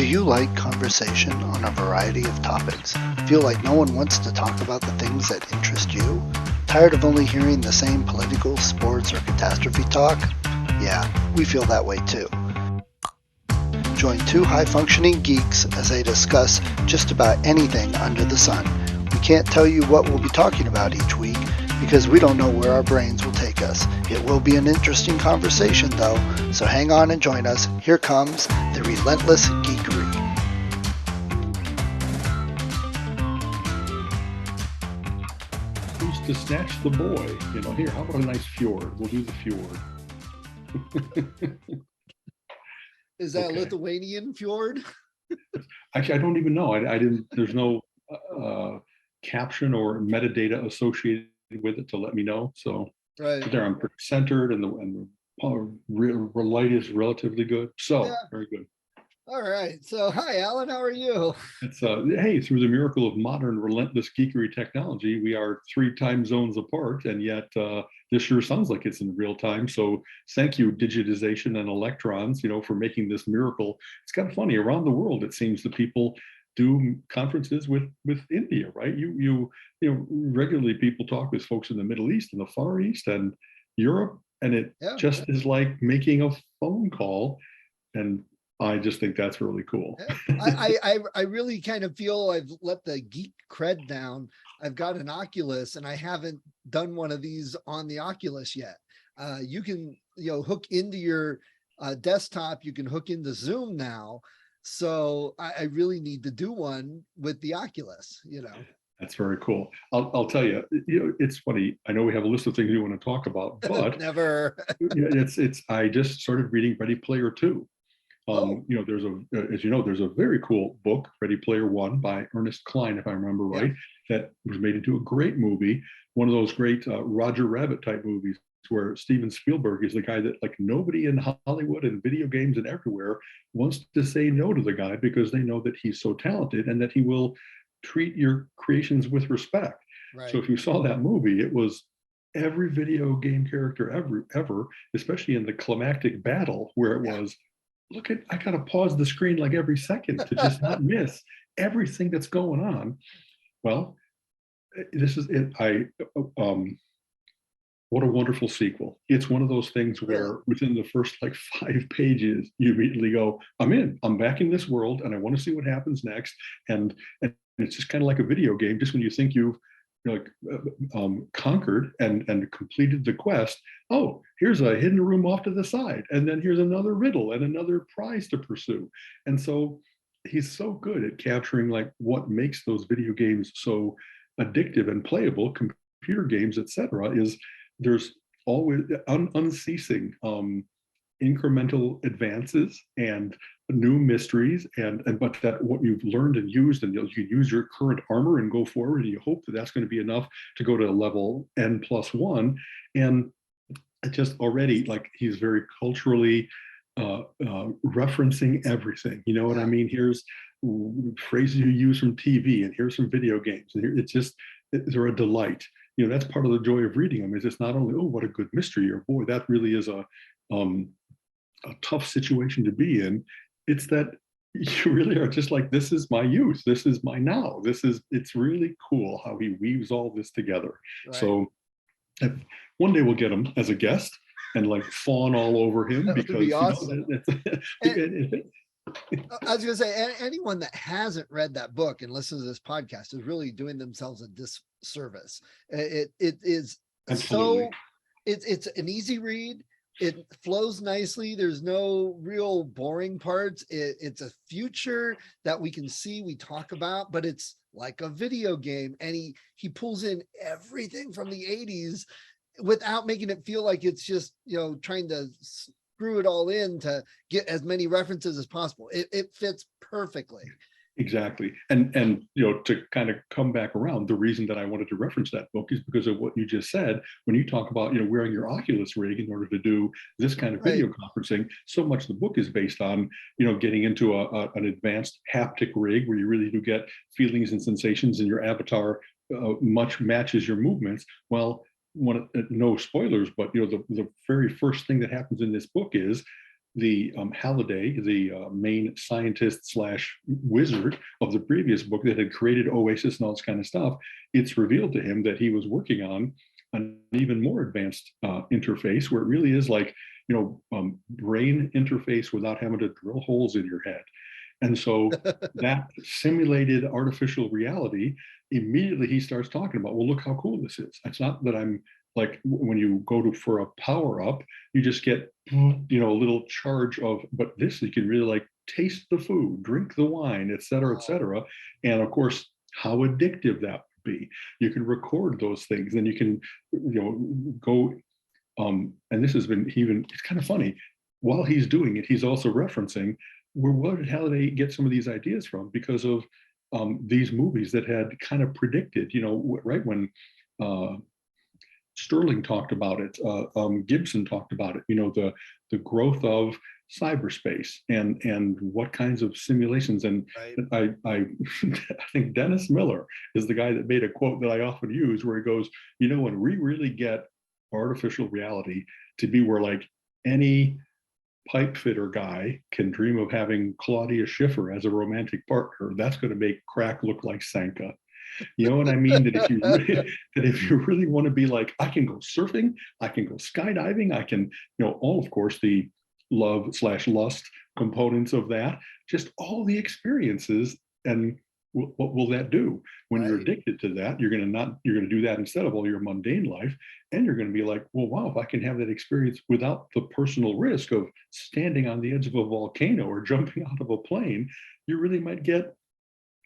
Do you like conversation on a variety of topics? Feel like no one wants to talk about the things that interest you? Tired of only hearing the same political, sports, or catastrophe talk? Yeah, we feel that way too. Join two high-functioning geeks as they discuss just about anything under the sun. We can't tell you what we'll be talking about each week because we don't know where our brains will take us. It will be an interesting conversation though, so hang on and join us. Here comes the Relentless Geekery. Who's to snatch the boy? Here, how about a nice fjord? We'll do the fjord. Is that Okay. Lithuanian fjord? Actually, I don't even know. I didn't, there's no caption or metadata associated with it to let me know. So Right. but there I'm pretty centered and the light is relatively good. So Yeah. very good. All right. So, hi, Alan. How are you? It's hey, through the miracle of modern relentless geekery technology, we are 3 time zones apart, and yet this sure sounds like it's in real time. So thank you, digitization and electrons, for making this miracle. It's kind of funny. Around the world, it seems that people do conferences with India, right? You regularly people talk with folks in the Middle East and the Far East and Europe, and it just is like making a phone call. And I just think that's really cool. I really kind of feel I've let the geek cred down. I've got an Oculus and I haven't done one of these on the Oculus yet. You can, hook into your desktop. You can hook into Zoom now. So I really need to do one with the Oculus, That's very cool. I'll tell you, it's funny. I know we have a list of things we want to talk about, but Never. I just started reading Ready Player 2. There's a very cool book, Ready Player One by Ernest Klines, if I remember right, that was made into a great movie, one of those great Roger Rabbit type movies where Steven Spielberg is the guy that like nobody in Hollywood and video games and everywhere wants to say no to the guy because they know that he's so talented and that he will treat your creations with respect. Right. So if you saw that movie, it was every video game character ever, especially in the climactic battle where it was, I gotta pause the screen like every second to just not miss everything that's going on. Well, this is it. What a wonderful sequel. It's one of those things where within the first like 5 pages, you immediately go, I'm in, I'm back in this world and I want to see what happens next. And it's just kind of like a video game. Just when you think you've conquered and completed the quest, oh, here's a hidden room off to the side. And then here's another riddle and another prize to pursue. And so he's so good at capturing like what makes those video games so addictive and playable, computer games, etc., is there's always unceasing incremental advances and new mysteries but that what you've learned and used, and you use your current armor and go forward and you hope that that's going to be enough to go to level n+1. And it just already like he's very culturally referencing everything, you know what I mean? Here's phrases you use from TV and here's some video games, and it's just they're a delight. That's part of the joy of reading them, is it's not only, oh, what a good mystery, or boy, that really is a tough situation to be in. It's that you really are just like, this is my youth, this is my now, it's really cool how he weaves all this together. Right. So if one day we'll get him as a guest and like fawn all over him, that because be awesome. I was going to say, anyone that hasn't read that book and listens to this podcast is really doing themselves a disservice. It is Absolutely. It's an easy read. It flows nicely. There's no real boring parts. It's a future that we can see, we talk about, but it's like a video game. And he pulls in everything from the 80s without making it feel like it's just, trying to screw it all in to get as many references as possible. It fits perfectly. Exactly. And to kind of come back around, the reason that I wanted to reference that book is because of what you just said. When you talk about, wearing your Oculus rig in order to do this kind of video conferencing, so much of the book is based on, getting into an advanced haptic rig where you really do get feelings and sensations, and your avatar much matches your movements. Well, no spoilers, but the very first thing that happens in this book is the Halliday, the main scientist slash wizard of the previous book that had created Oasis and all this kind of stuff, it's revealed to him that he was working on an even more advanced interface where it really is like, brain interface without having to drill holes in your head. And so that simulated artificial reality, immediately he starts talking about, well, look how cool this is. It's not that I'm like when you go to for a power up, you just get, a little charge of, but this, you can really like taste the food, drink the wine, et cetera, et cetera. And of course, how addictive that would be. You can record those things and you can, go, and this has been even, it's kind of funny. While he's doing it, he's also referencing, where did Halliday get some of these ideas from? Because of these movies that had kind of predicted, right when Sterling talked about it, Gibson talked about it, the growth of cyberspace and what kinds of simulations. And right. I think Dennis Miller is the guy that made a quote that I often use where he goes, when we really get artificial reality to be where like any pipe fitter guy can dream of having Claudia Schiffer as a romantic partner, that's going to make crack look like Sanka. You know what I mean? That if you really want to be like, I can go surfing, I can go skydiving, I can, all of course the love/lust components of that, just all the experiences. And what will that do when you're addicted to that? You're going to do that instead of all your mundane life, and you're going to be like, well, wow, if I can have that experience without the personal risk of standing on the edge of a volcano or jumping out of a plane, you really might get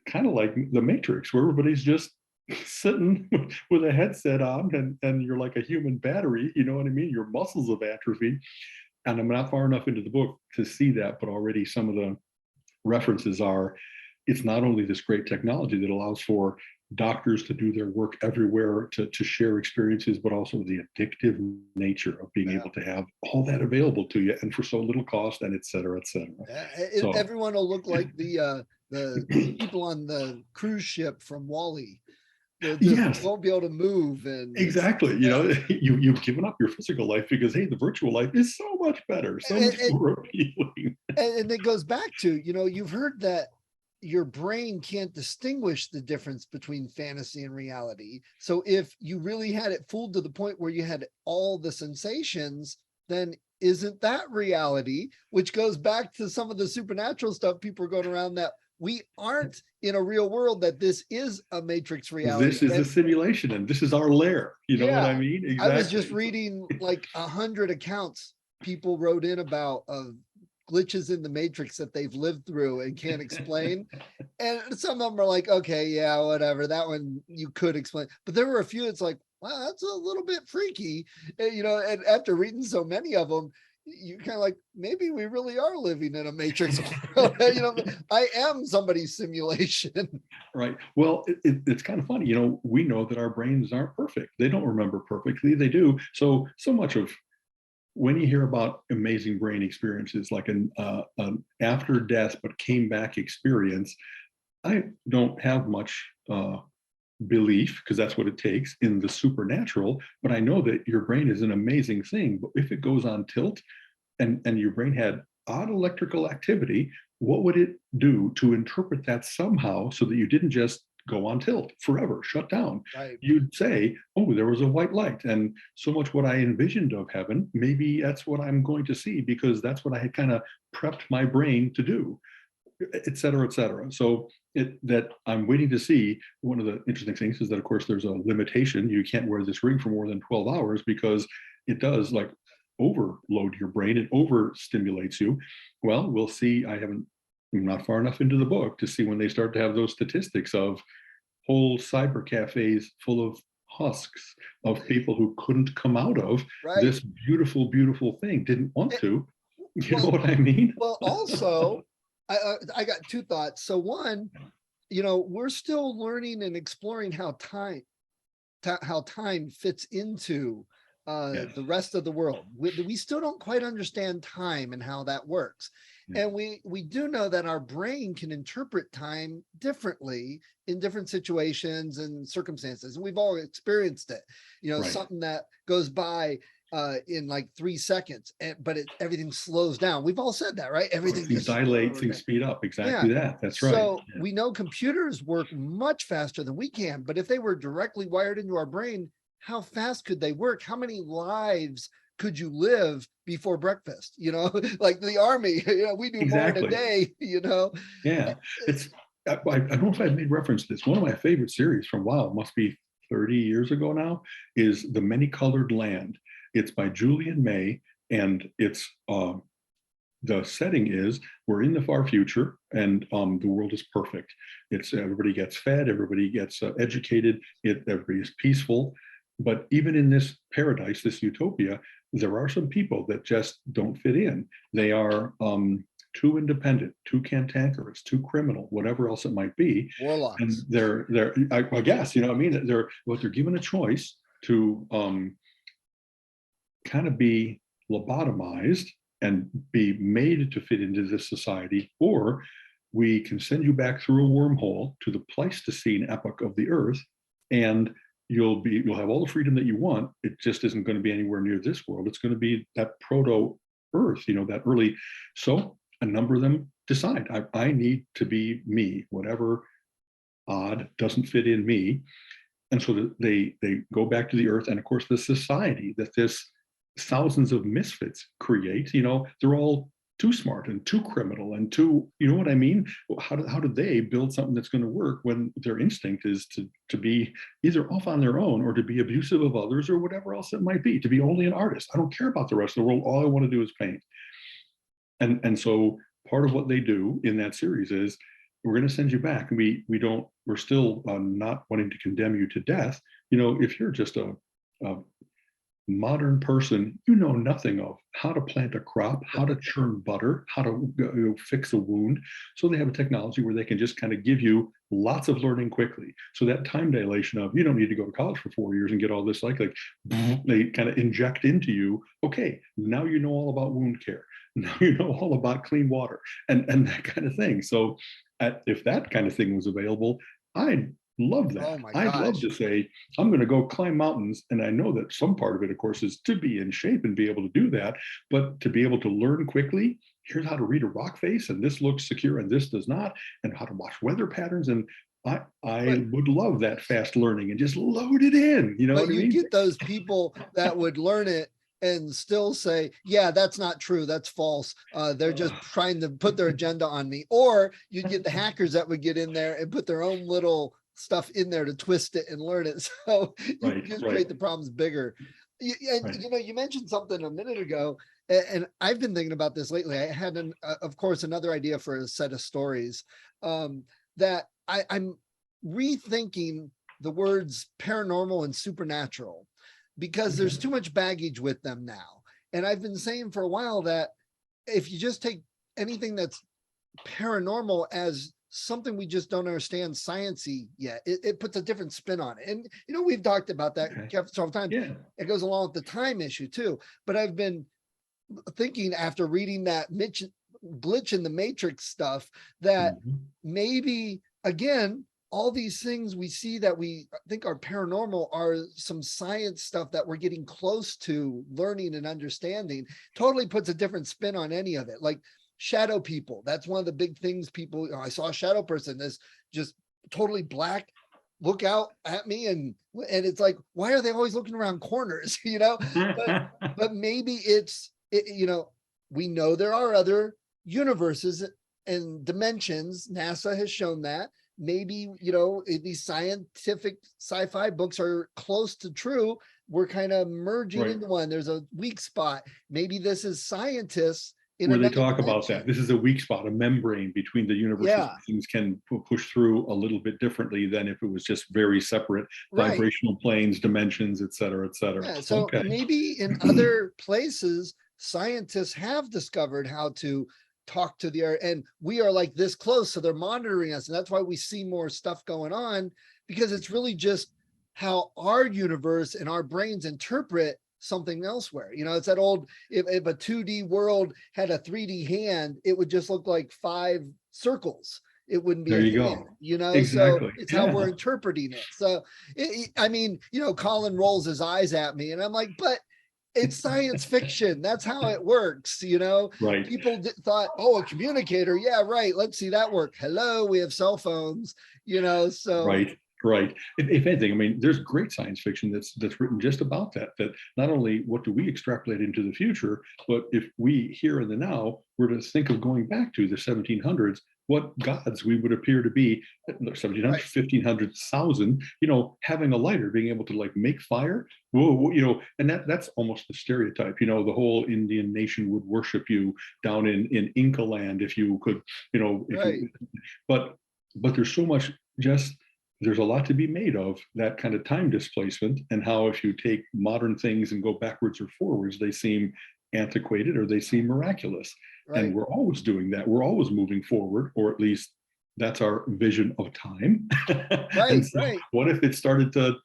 kind of like the Matrix, where everybody's just sitting with a headset on and you're like a human battery, you know what I mean? Your muscles have atrophied. And I'm not far enough into the book to see that, but already some of the references are, it's not only this great technology that allows for doctors to do their work everywhere to share experiences, but also the addictive nature of being able to have all that available to you and for so little cost, and et cetera, et cetera. So, everyone will look like the people on the cruise ship from Wall-E. Yes, won't be able to move, and exactly. You've given up your physical life because hey, the virtual life is so much better, so much more appealing. And it goes back to you've heard that your brain can't distinguish the difference between fantasy and reality. So if you really had it fooled to the point where you had all the sensations, then isn't that reality? Which goes back to some of the supernatural stuff people are going around, that we aren't in a real world, that this is a Matrix reality. This is a simulation and this is our lair. You know what I mean? Exactly. I was just reading like 100 accounts people wrote in about glitches in the Matrix that they've lived through and can't explain. And some of them are like, okay, yeah, whatever. That one you could explain. But there were a few, it's like, wow, that's a little bit freaky. And, and after reading so many of them, you're kind of like, maybe we really are living in a Matrix world. I am somebody's simulation. Right. Well, it's kind of funny. We know that our brains aren't perfect. They don't remember perfectly. They do. So much of when you hear about amazing brain experiences, like an after death but came back experience, I don't have much belief, because that's what it takes, in the supernatural. But I know that your brain is an amazing thing. But if it goes on tilt and your brain had odd electrical activity, what would it do to interpret that somehow so that you didn't just go on tilt forever, shut down? Right. You'd say, oh, there was a white light, and so much what I envisioned of heaven, maybe that's what I'm going to see, because that's what I had kind of prepped my brain to do, et cetera, et cetera. So that I'm waiting to see. One of the interesting things is that, of course, there's a limitation. You can't wear this ring for more than 12 hours because it does like overload your brain. It overstimulates you. Well, we'll see. I'm not far enough into the book to see when they start to have those statistics of whole cyber cafes full of husks of people who couldn't come out of this beautiful, beautiful thing, didn't want to. You know what I mean? Well, also, I got two thoughts. So one, we're still learning and exploring how time fits into the rest of the world. We still don't quite understand time and how that works. And we do know that our brain can interpret time differently in different situations and circumstances. And we've all experienced it, something that goes by in like 3 seconds, but everything slows down. We've all said that, right? Everything Things just dilate, things speed up. Exactly that. That's right. So we know computers work much faster than we can, but if they were directly wired into our brain, how fast could they work? How many lives could you live before breakfast? You know, like the army, you know, we do more in a day, you know? Yeah. I don't know if I made reference to this. One of my favorite series from, wow, it must be 30 years ago now, is The Many-Colored Land. It's by Julian May, and it's the setting is we're in the far future, and the world is perfect. It's everybody gets fed, everybody gets educated, everybody is peaceful. But even in this paradise, this utopia, there are some people that just don't fit in. They are too independent, too cantankerous, too criminal, whatever else it might be. Warlocks. And I guess, you know what I mean? They're given a choice to kind of be lobotomized and be made to fit into this society, or we can send you back through a wormhole to the Pleistocene epoch of the Earth, and you'll have all the freedom that you want. It just isn't going to be anywhere near this world. It's going to be that proto Earth, you know, that early. So a number of them decide, I need to be me, whatever odd doesn't fit in me. And so they go back to the Earth, and of course the society that this thousands of misfits create, you know, they're all too smart and too criminal and too, you know what I mean? How do they build something that's going to work when their instinct is to be either off on their own, or to be abusive of others, or whatever else it might be, to be only an artist? I don't care about the rest of the world. All I want to do is paint. And so part of what they do in that series is, we're going to send you back. We're still not wanting to condemn you to death. You know, if you're just a modern person, you know nothing of how to plant a crop, how to churn butter, how to fix a wound. So they have a technology where they can just kind of give you lots of learning quickly. So that time dilation of, you don't need to go to college for 4 years and get all this, like they kind of inject into you, okay, now you know all about wound care. Now you know all about clean water and that kind of thing. So if that kind of thing was available, I'd love that. Oh my I'd gosh. love to say, I'm going to go climb mountains. And I know that some part of it, of course, is to be in shape and be able to do that. But to be able to learn quickly, here's how to read a rock face, and this looks secure and this does not, and how to watch weather patterns. And I would love that fast learning and just load it in. You know what I mean? Get those people that would learn it and still say, yeah, that's not true, that's false. They're just trying to put their agenda on me. Or you'd get the hackers that would get in there and put their own little stuff in there to twist it and learn it. So you just create the problems bigger. You know, you mentioned something a minute ago, and I've been thinking about this lately. I had, of course, another idea for a set of stories that I'm rethinking the words paranormal and supernatural, because there's too much baggage with them now. And I've been saying for a while that if you just take anything that's paranormal as something we just don't understand sciency yet, it puts a different spin on it. And, you know, we've talked about that several times. Yeah. It goes along with the time issue too. But I've been thinking, after reading that glitch in the matrix stuff, that maybe, again, all these things we see that we think are paranormal are some science stuff that we're getting close to learning and understanding. Totally puts a different spin on any of it. Like shadow people, that's one of the big things people, I saw a shadow person that's just totally black, look out at me, and it's like, why are they always looking around corners? You know, but maybe you know, we know there are other universes and dimensions. NASA has shown that. Maybe, you know, these scientific sci-fi books are close to true. We're kind of merging into one. There's a weak spot. Maybe this is scientists where they talk about that. This is a weak spot, a membrane between the universes. Things can push through a little bit differently than if it was just very separate vibrational planes, dimensions, et cetera, et cetera. Yeah, so maybe in other places, scientists have discovered how to talk to the air, and we are like this close, so they're monitoring us, and that's why we see more stuff going on, because it's really just how our universe and our brains interpret something elsewhere. You know, it's that old, if a 2D world had a 3D hand, it would just look like 5 circles. It wouldn't be there you hand, go. You know, exactly. So it's how we're interpreting it. So I mean, you know, Colin rolls his eyes at me, and I'm like, but it's science fiction. That's how it works. You know, Right. people thought, oh, a communicator. Yeah, right. Let's see that work. Hello, we have cell phones, you know, so. Right. Right. If anything, I mean, there's great science fiction that's written just about that. That not only what do we extrapolate into the future, but if we here in the now were to think of going back to the 1700s, what gods we would appear to be, 1700, Right. 1500, 1000, you know, having a lighter, being able to like make fire. Whoa, you know, and that's almost the stereotype. You know, the whole Indian nation would worship you down in Inca land if you could, you know, if Right. you, but there's so much just there's a lot to be made of that kind of time displacement, and how if you take modern things and go backwards or forwards, they seem antiquated or they seem miraculous. Right. And we're always doing that. We're always moving forward, or at least that's our vision of time. Right. And so Right. what if it started to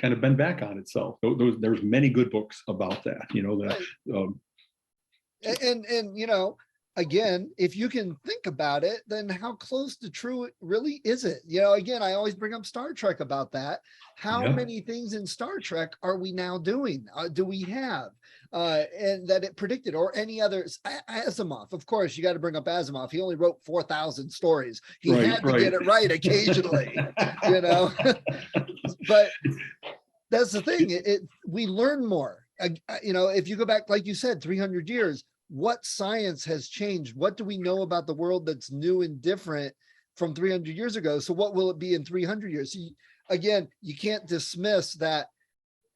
kind of bend back on itself? There's many good books about that, you know, that Right. And you know, again, if you can think about it, then how close to true really is it? You know, again, I always bring up Star Trek about that. How Yeah. many things in Star Trek are we now doing? Do we have? And that it predicted, or any others? Asimov, of course, you got to bring up Asimov. He only wrote 4,000 stories. He Right, had to get it right occasionally, you know. But that's the thing. We learn more. You know, if you go back, like you said, 300 years, what science has changed? What do we know about the world that's new and different from 300 years ago? So what will it be in 300 years? So again, you can't dismiss that.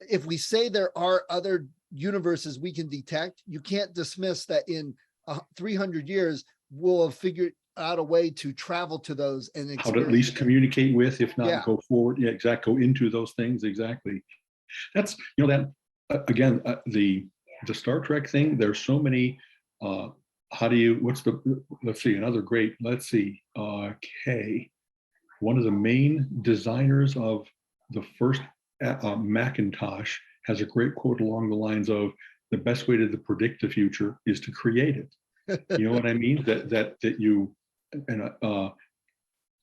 If we say there are other universes we can detect, you can't dismiss that in 300 years, we'll have figured out a way to travel to those and how to at least communicate with, if not go forward. Yeah, exactly. Go into those things. Exactly. That's, you know, that again, the Star Trek thing, there's so many, how do you, let's see, another great, Kay, one of the main designers of the first Macintosh has a great quote along the lines of, the best way to predict the future is to create it. You know what I mean? That you, and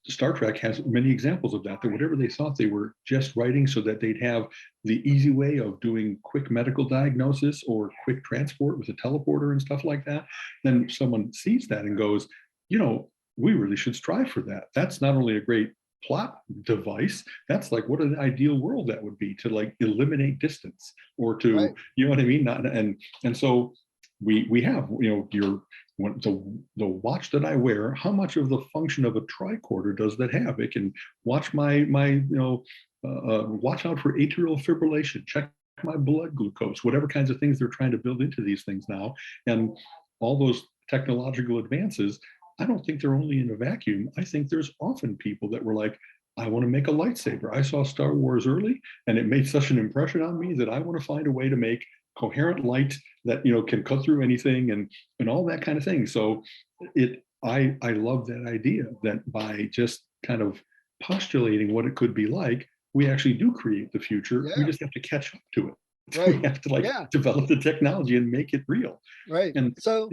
Star Trek has many examples of that whatever they thought they were just writing so that they'd have the easy way of doing quick medical diagnosis or quick transport with a teleporter and stuff like that, then someone sees that and goes, you know, we really should strive for that. That's not only a great plot device, that's like what an ideal world that would be, to like eliminate distance, or to, right. You know what I mean? And so we have, you know, the watch that I wear, how much of the function of a tricorder does that have? It can watch my you know, watch out for atrial fibrillation, check my blood glucose, whatever kinds of things they're trying to build into these things now. And all those technological advances, I don't think they're only in a vacuum. I think there's often people that were like, I want to make a lightsaber. I saw Star Wars early and it made such an impression on me that I want to find a way to make coherent light that, you know, can cut through anything and all that kind of thing. So I love that idea that by just kind of postulating what it could be like, we actually do create the future. Yeah. We just have to catch up to it. Right. We have to develop the technology and make it real. Right. And so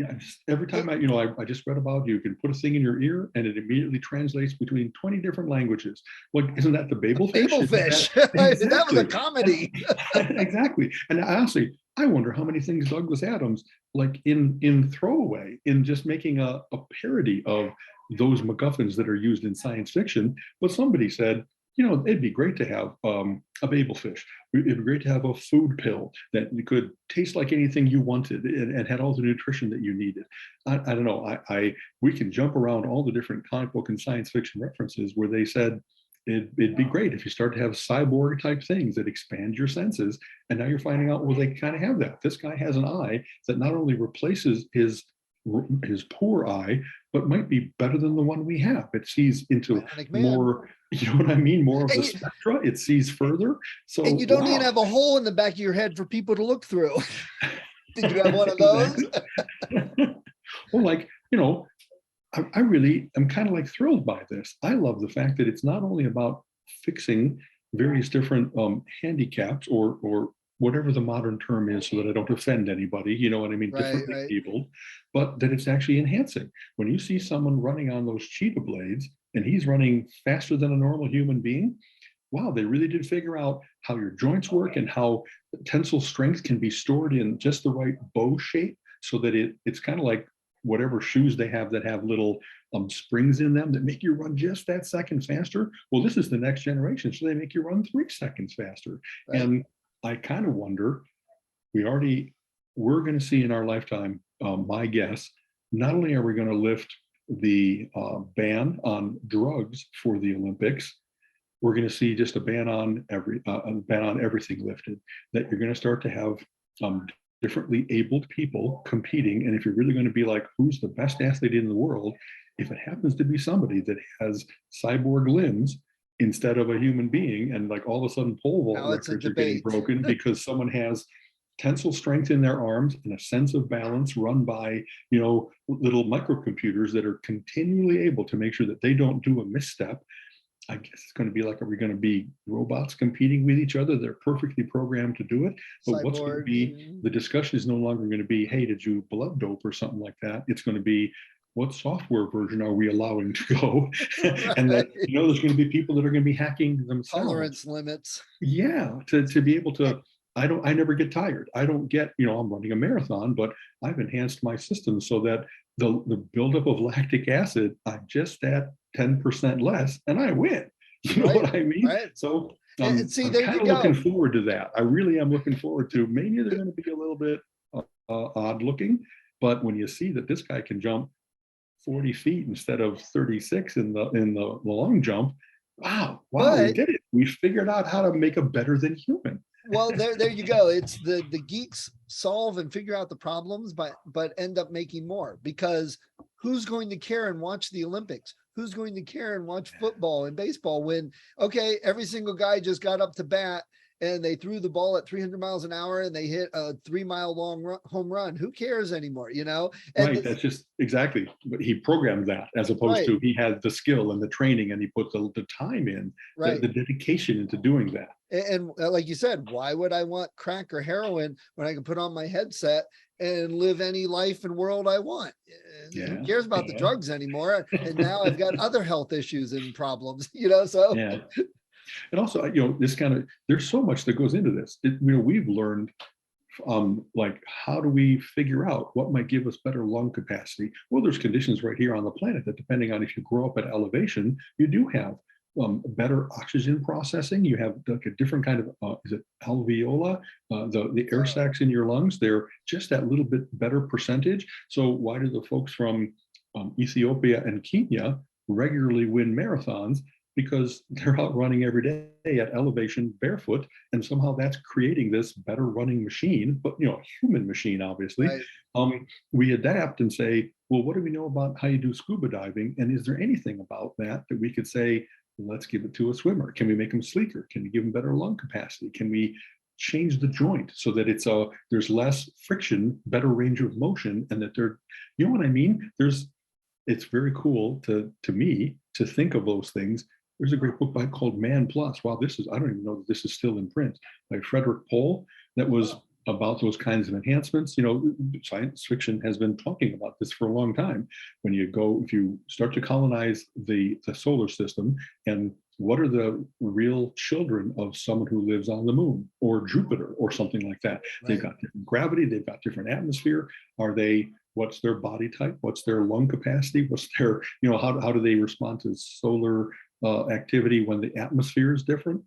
every time I just read about, you can put a thing in your ear and it immediately translates between 20 different languages. Well, isn't that the Babel fish? Babel fish. Exactly. That was a comedy. Exactly. And honestly, I wonder how many things Douglas Adams, like in throwaway, in just making a parody of those MacGuffins that are used in science fiction. But somebody said, you know, it'd be great to have a Babel fish. It'd be great to have a food pill that could taste like anything you wanted and had all the nutrition that you needed. I don't know. We can jump around all the different comic book and science fiction references where they said it'd be great if you start to have cyborg type things that expand your senses. And now you're finding out, well, they kind of have that. This guy has an eye that not only replaces his poor eye, but might be better than the one we have. It sees into more, you know what I mean? More of the spectra. It sees further. So and you don't even have a hole in the back of your head for people to look through. Did you have one of those? Well, like, you know, I really am kind of like thrilled by this. I love the fact that it's not only about fixing various different handicaps or whatever the modern term is, so that I don't offend anybody, you know what I mean, differently people, but that it's actually enhancing. When you see someone running on those cheetah blades and he's running faster than a normal human being, wow, they really did figure out how your joints work and how tensile strength can be stored in just the right bow shape so that it's kind of like whatever shoes they have that have little springs in them that make you run just that second faster. Well, this is the next generation. So they make you run 3 seconds faster. Right. And I kind of wonder, we're going to see in our lifetime, my guess, not only are we going to lift the ban on drugs for the Olympics, we're going to see just a ban on everything lifted. That you're going to start to have differently abled people competing, and if you're really going to be like, who's the best athlete in the world, if it happens to be somebody that has cyborg limbs instead of a human being, and like all of a sudden pole vault records are getting broken because someone has tensile strength in their arms and a sense of balance run by, little microcomputers that are continually able to make sure that they don't do a misstep. I guess it's going to be like, are we going to be robots competing with each other? They're perfectly programmed to do it. But Cyborg. What's going to be, the discussion is no longer going to be, hey, did you blood dope or something like that? It's going to be, what software version are we allowing to go? And that, there's going to be people that are going to be hacking themselves. Tolerance limits. Yeah, to be able to, I never get tired. I don't get, I'm running a marathon, but I've enhanced my system so that the buildup of lactic acid, I'm just at 10% less and I win. You know what I mean? Right. So I'm kind of looking forward to that. I really am looking forward to, maybe they're going to be a little bit odd looking, but when you see that this guy can jump 40 feet instead of 36 in the long jump, wow, we did it. We figured out how to make a better than human. Well, there you go. It's the geeks solve and figure out the problems, but end up making more, because who's going to care and watch the Olympics? Who's going to care and watch football and baseball when, okay, every single guy just got up to bat and they threw the ball at 300 miles an hour and they hit a 3-mile long home run. Who cares anymore? And right. That's just exactly, but he programmed that, as opposed to he had the skill and the training and he put the time in, the dedication into doing that. And like you said, why would I want crack or heroin when I can put on my headset and live any life and world I want? Who cares about the drugs anymore? And now I've got other health issues and problems, so. Yeah. And also, this kind of, there's so much that goes into this. We've learned, like, how do we figure out what might give us better lung capacity? Well, there's conditions right here on the planet that, depending on if you grow up at elevation, you do have better oxygen processing. You have like a different kind of, is it alveola? The air sacs in your lungs, they're just that little bit better percentage. So why do the folks from Ethiopia and Kenya regularly win marathons? Because they're out running every day at elevation barefoot, and somehow that's creating this better running machine, but human machine, obviously. Right. We adapt and say, well, what do we know about how you do scuba diving? And is there anything about that we could say, let's give it to a swimmer? Can we make them sleeker? Can we give them better lung capacity? Can we change the joint so that there's less friction, better range of motion, and that what I mean? It's very cool to me to think of those things. There's a great book called Man Plus. Wow, I don't even know that this is still in print, by Frederick Pohl, that was about those kinds of enhancements. Science fiction has been talking about this for a long time. If you start to colonize the solar system, and what are the real children of someone who lives on the moon or Jupiter or something like that? Right. They've got different gravity, they've got different atmosphere. What's their body type? What's their lung capacity? What's their, how do they respond to solar activity when the atmosphere is different?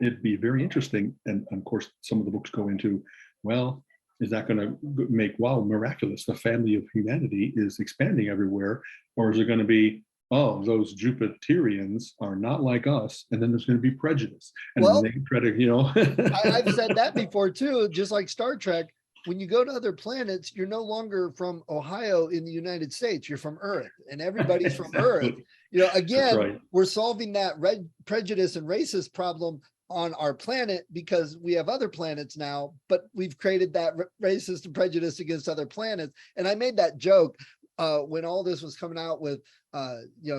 It'd be very interesting. And of course, some of the books go into, well, is that going to make, wow, miraculous, the family of humanity is expanding everywhere? Or is it going to be, oh, those Jupiterians are not like us, and then there's going to be prejudice? And then they try to, I've said that before too, just like Star Trek. When you go to other planets, you're no longer from Ohio in the United States. You're from Earth, and everybody's from Earth. Again, we're solving that prejudice and racist problem on our planet because we have other planets now, but we've created that racist and prejudice against other planets. And I made that joke when all this was coming out with,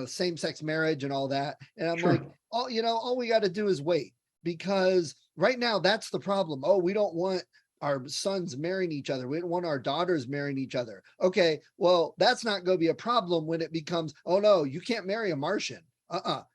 same-sex marriage and all that. And I'm like, all we got to do is wait, because right now that's the problem. Oh, we don't want our sons marrying each other. We don't want our daughters marrying each other. Okay, well, that's not going to be a problem when it becomes, oh no, you can't marry a Martian.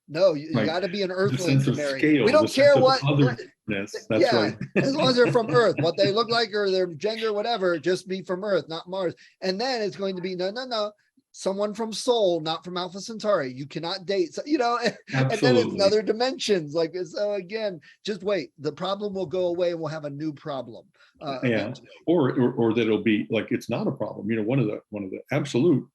No, you Right. got to be an The earthling sense to of marry. scale, We the don't sense care of what. otherness. That's Yeah, right. as long as they're from Earth, what they look like or their gender, whatever, just be from Earth, not Mars. And then it's going to be no, someone from Sol, not from Alpha Centauri. You cannot date, so, and then it's Absolutely. another dimensions. Like so, again, just wait. The problem will go away, and we'll have a new problem. Yeah, Eventually. or that it'll be like it's not a problem. One of the absolute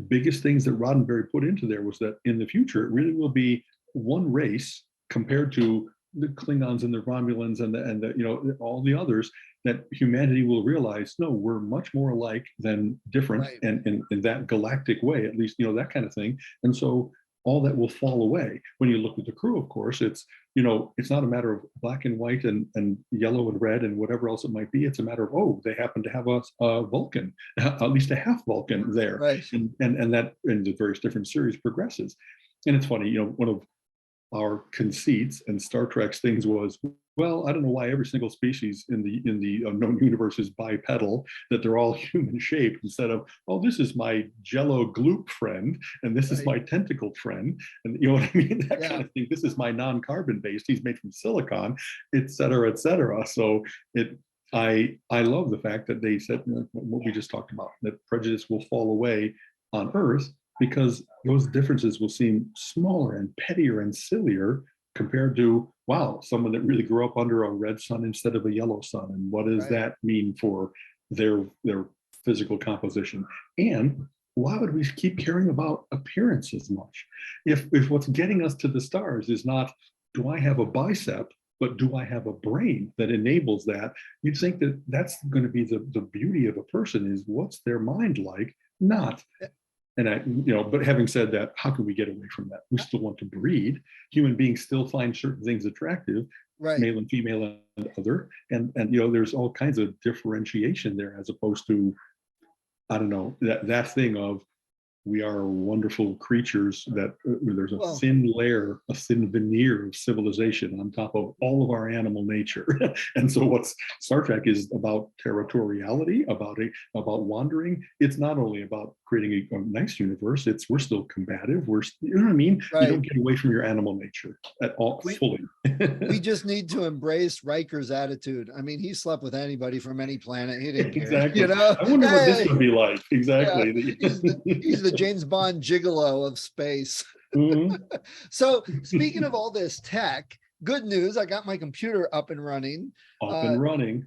biggest things that Roddenberry put into there was that in the future it really will be one race compared to the Klingons and the Romulans and the all the others, that humanity will realize, no, we're much more alike than different, Right. and in that galactic way, at least, that kind of thing. And so all that will fall away. When you look at the crew, of course, it's not a matter of black and white and yellow and red and whatever else it might be. It's a matter of, oh, they happen to have a Vulcan, at least a half Vulcan there. Right. And that in the various different series progresses. And it's funny, one of our conceits and Star Trek's things was, well, I don't know why every single species in the known universe is bipedal, that they're all human shaped, instead of, oh, this is my jello gloop friend and this is my tentacled friend, and you know what I mean, that kind of thing. This is my non-carbon based, he's made from silicon, et cetera, et cetera. So I love the fact that they said what we just talked about, that prejudice will fall away on Earth, because those differences will seem smaller and pettier and sillier compared to, wow, someone that really grew up under a red sun instead of a yellow sun. And what does that mean for their physical composition? And why would we keep caring about appearance as much? If what's getting us to the stars is not, do I have a bicep, but do I have a brain that enables that? You'd think that that's going to be the beauty of a person, is what's their mind like, not. And but having said that, how can we get away from that? We still want to breed. Human beings still find certain things attractive, male and female and other. And there's all kinds of differentiation there, as opposed to, I don't know, that thing of, we are wonderful creatures that there's a thin layer, a thin veneer of civilization on top of all of our animal nature. And so what's Star Trek is about territoriality, about wandering. It's not only about creating a nice universe, we're still combative. You know what I mean? You don't get away from your animal nature at all fully. We just need to embrace Riker's attitude. I mean, he slept with anybody from any planet. He didn't care. Exactly. I wonder what this would be like. Exactly. Yeah, he's the James Bond gigolo of space. Mm-hmm. So speaking of all this tech, good news, I got my computer up and running. Okay.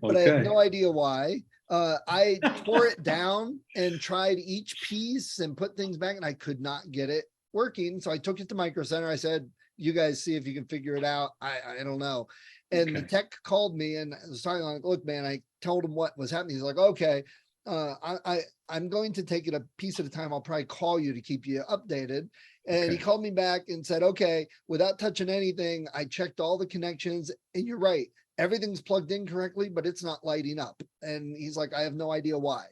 But I have no idea why. I tore it down and tried each piece and put things back, and I could not get it working. So I took it to Micro Center. I said, you guys see if you can figure it out. I don't know. And the tech called me and was talking like, look, man, I told him what was happening. He's like, okay, I'm going to take it a piece at a time. I'll probably call you to keep you updated. And he called me back and said, okay, without touching anything, I checked all the connections, and you're right. Everything's plugged in correctly, but it's not lighting up. And he's like, I have no idea why.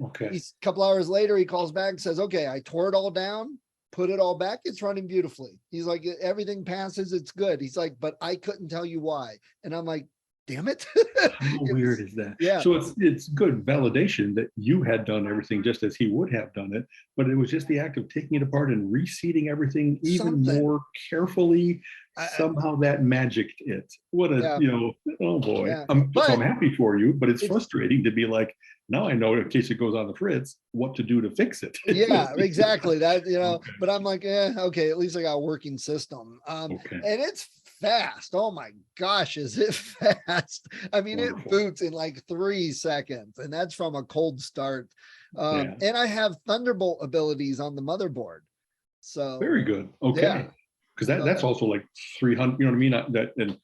Okay. A couple hours later, he calls back and says, okay, I tore it all down, put it all back. It's running beautifully. He's like, everything passes. It's good. He's like, but I couldn't tell you why. And I'm like, damn it. How weird is that? Yeah. So it's good validation that you had done everything just as he would have done it, but it was just the act of taking it apart and reseating everything even more carefully. Somehow that magicked it. What a, oh boy. Yeah. So I'm happy for you, but it's frustrating to be like, now I know, in case it goes on the fritz, what to do to fix it. Yeah, exactly. That, but I'm like, okay, at least I got a working system. And it's fast. Oh my gosh, is it fast? I mean, Wonderful. It boots in like 3 seconds, and that's from a cold start. And I have Thunderbolt abilities on the motherboard. So very good. Okay. Because that's also like 300, you know what I mean? That, and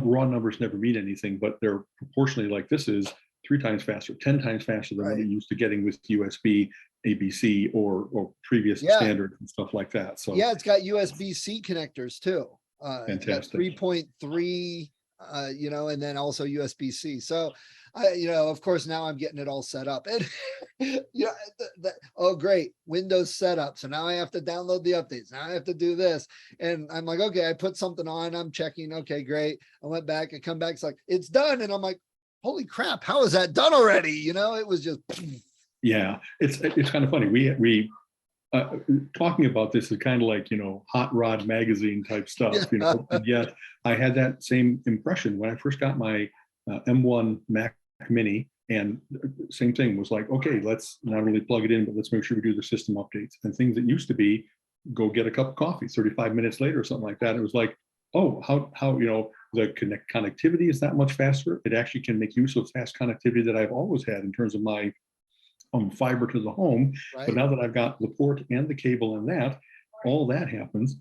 raw numbers never mean anything, but they're proportionally, like, this is 3 times faster, 10 times faster than what you're used to getting with USB, ABC, or previous standard and stuff like that. So it's got USB-C connectors too. Fantastic. 3.3, and then also USB-C. So, of course, now I'm getting it all set up. And oh, great, Windows setup. So now I have to download the updates. Now I have to do this. And I'm like, okay, I put something on. I'm checking. Okay, great. I went back. I come back. It's like, it's done. And I'm like, holy crap, how is that done already? It was just. Yeah, it's kind of funny. We talking about this is kind of like, hot rod magazine type stuff, and yet I had that same impression when I first got my M1 Mac Mini, and same thing was like, okay, let's not only plug it in, but let's make sure we do the system updates, and things that used to be go get a cup of coffee 35 minutes later or something like that. It was like, oh, how the connectivity is that much faster. It actually can make use of fast connectivity that I've always had in terms of my fiber to the home. Right. But now that I've got the port and the cable and that, all that happens.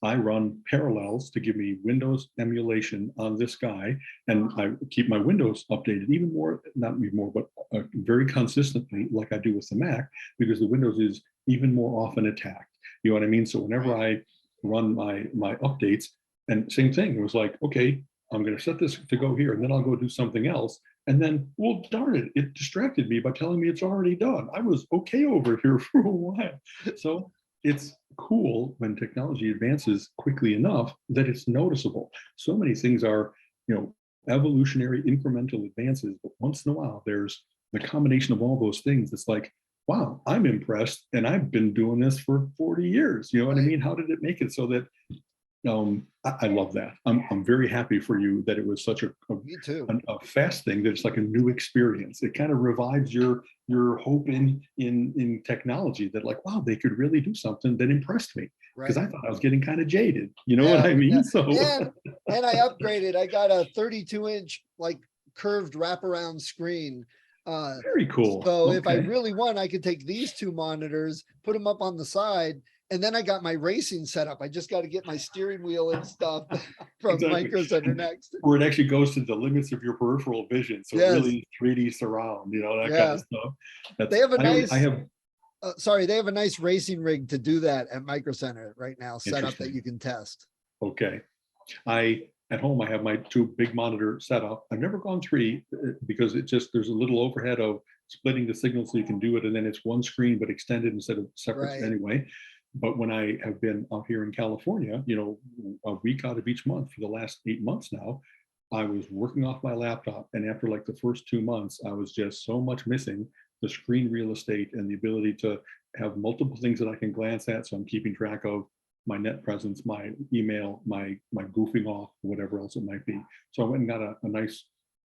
I run Parallels to give me Windows emulation on this guy, and I keep my Windows updated even more, not even more, but very consistently, like I do with the Mac, because the Windows is even more often attacked. You know what I mean? So whenever I run my updates, and same thing, it was like, okay, I'm going to set this to go here, and then I'll go do something else. And then, well, darn it, it distracted me by telling me it's already done. I was okay over here for a while. So it's cool when technology advances quickly enough that it's noticeable. So many things are, evolutionary incremental advances, but once in a while, there's the combination of all those things. It's like, wow, I'm impressed, and I've been doing this for 40 years. You know what I mean? How did it make it so that I love that. I'm very happy for you that it was such a fast thing, that it's like a new experience. It kind of revives your hope in technology, that like, wow, they could really do something that impressed me, because I thought I was getting kind of jaded. You know what I mean? So and I upgraded. I got a 32-inch like curved wraparound screen. Very cool. So if I really want, I could take these two monitors, put them up on the side. And then I got my racing set up. I just got to get my steering wheel and stuff from Micro Center next. Where it actually goes to the limits of your peripheral vision. So it really 3D surround, that kind of stuff. They have a nice, they have a nice racing rig to do that at Micro Center right now, set up that you can test. Okay. At home, I have my 2 big monitor setup. I've never gone 3 because there's a little overhead of splitting the signal so you can do it. And then it's one screen, but extended instead of separate anyway. But when I have been out here in California, a week out of each month for the last 8 months now, I was working off my laptop. And after like the first 2 months, I was just so much missing the screen real estate and the ability to have multiple things that I can glance at. So I'm keeping track of my net presence, my email, my goofing off, whatever else it might be. So I went and got a nice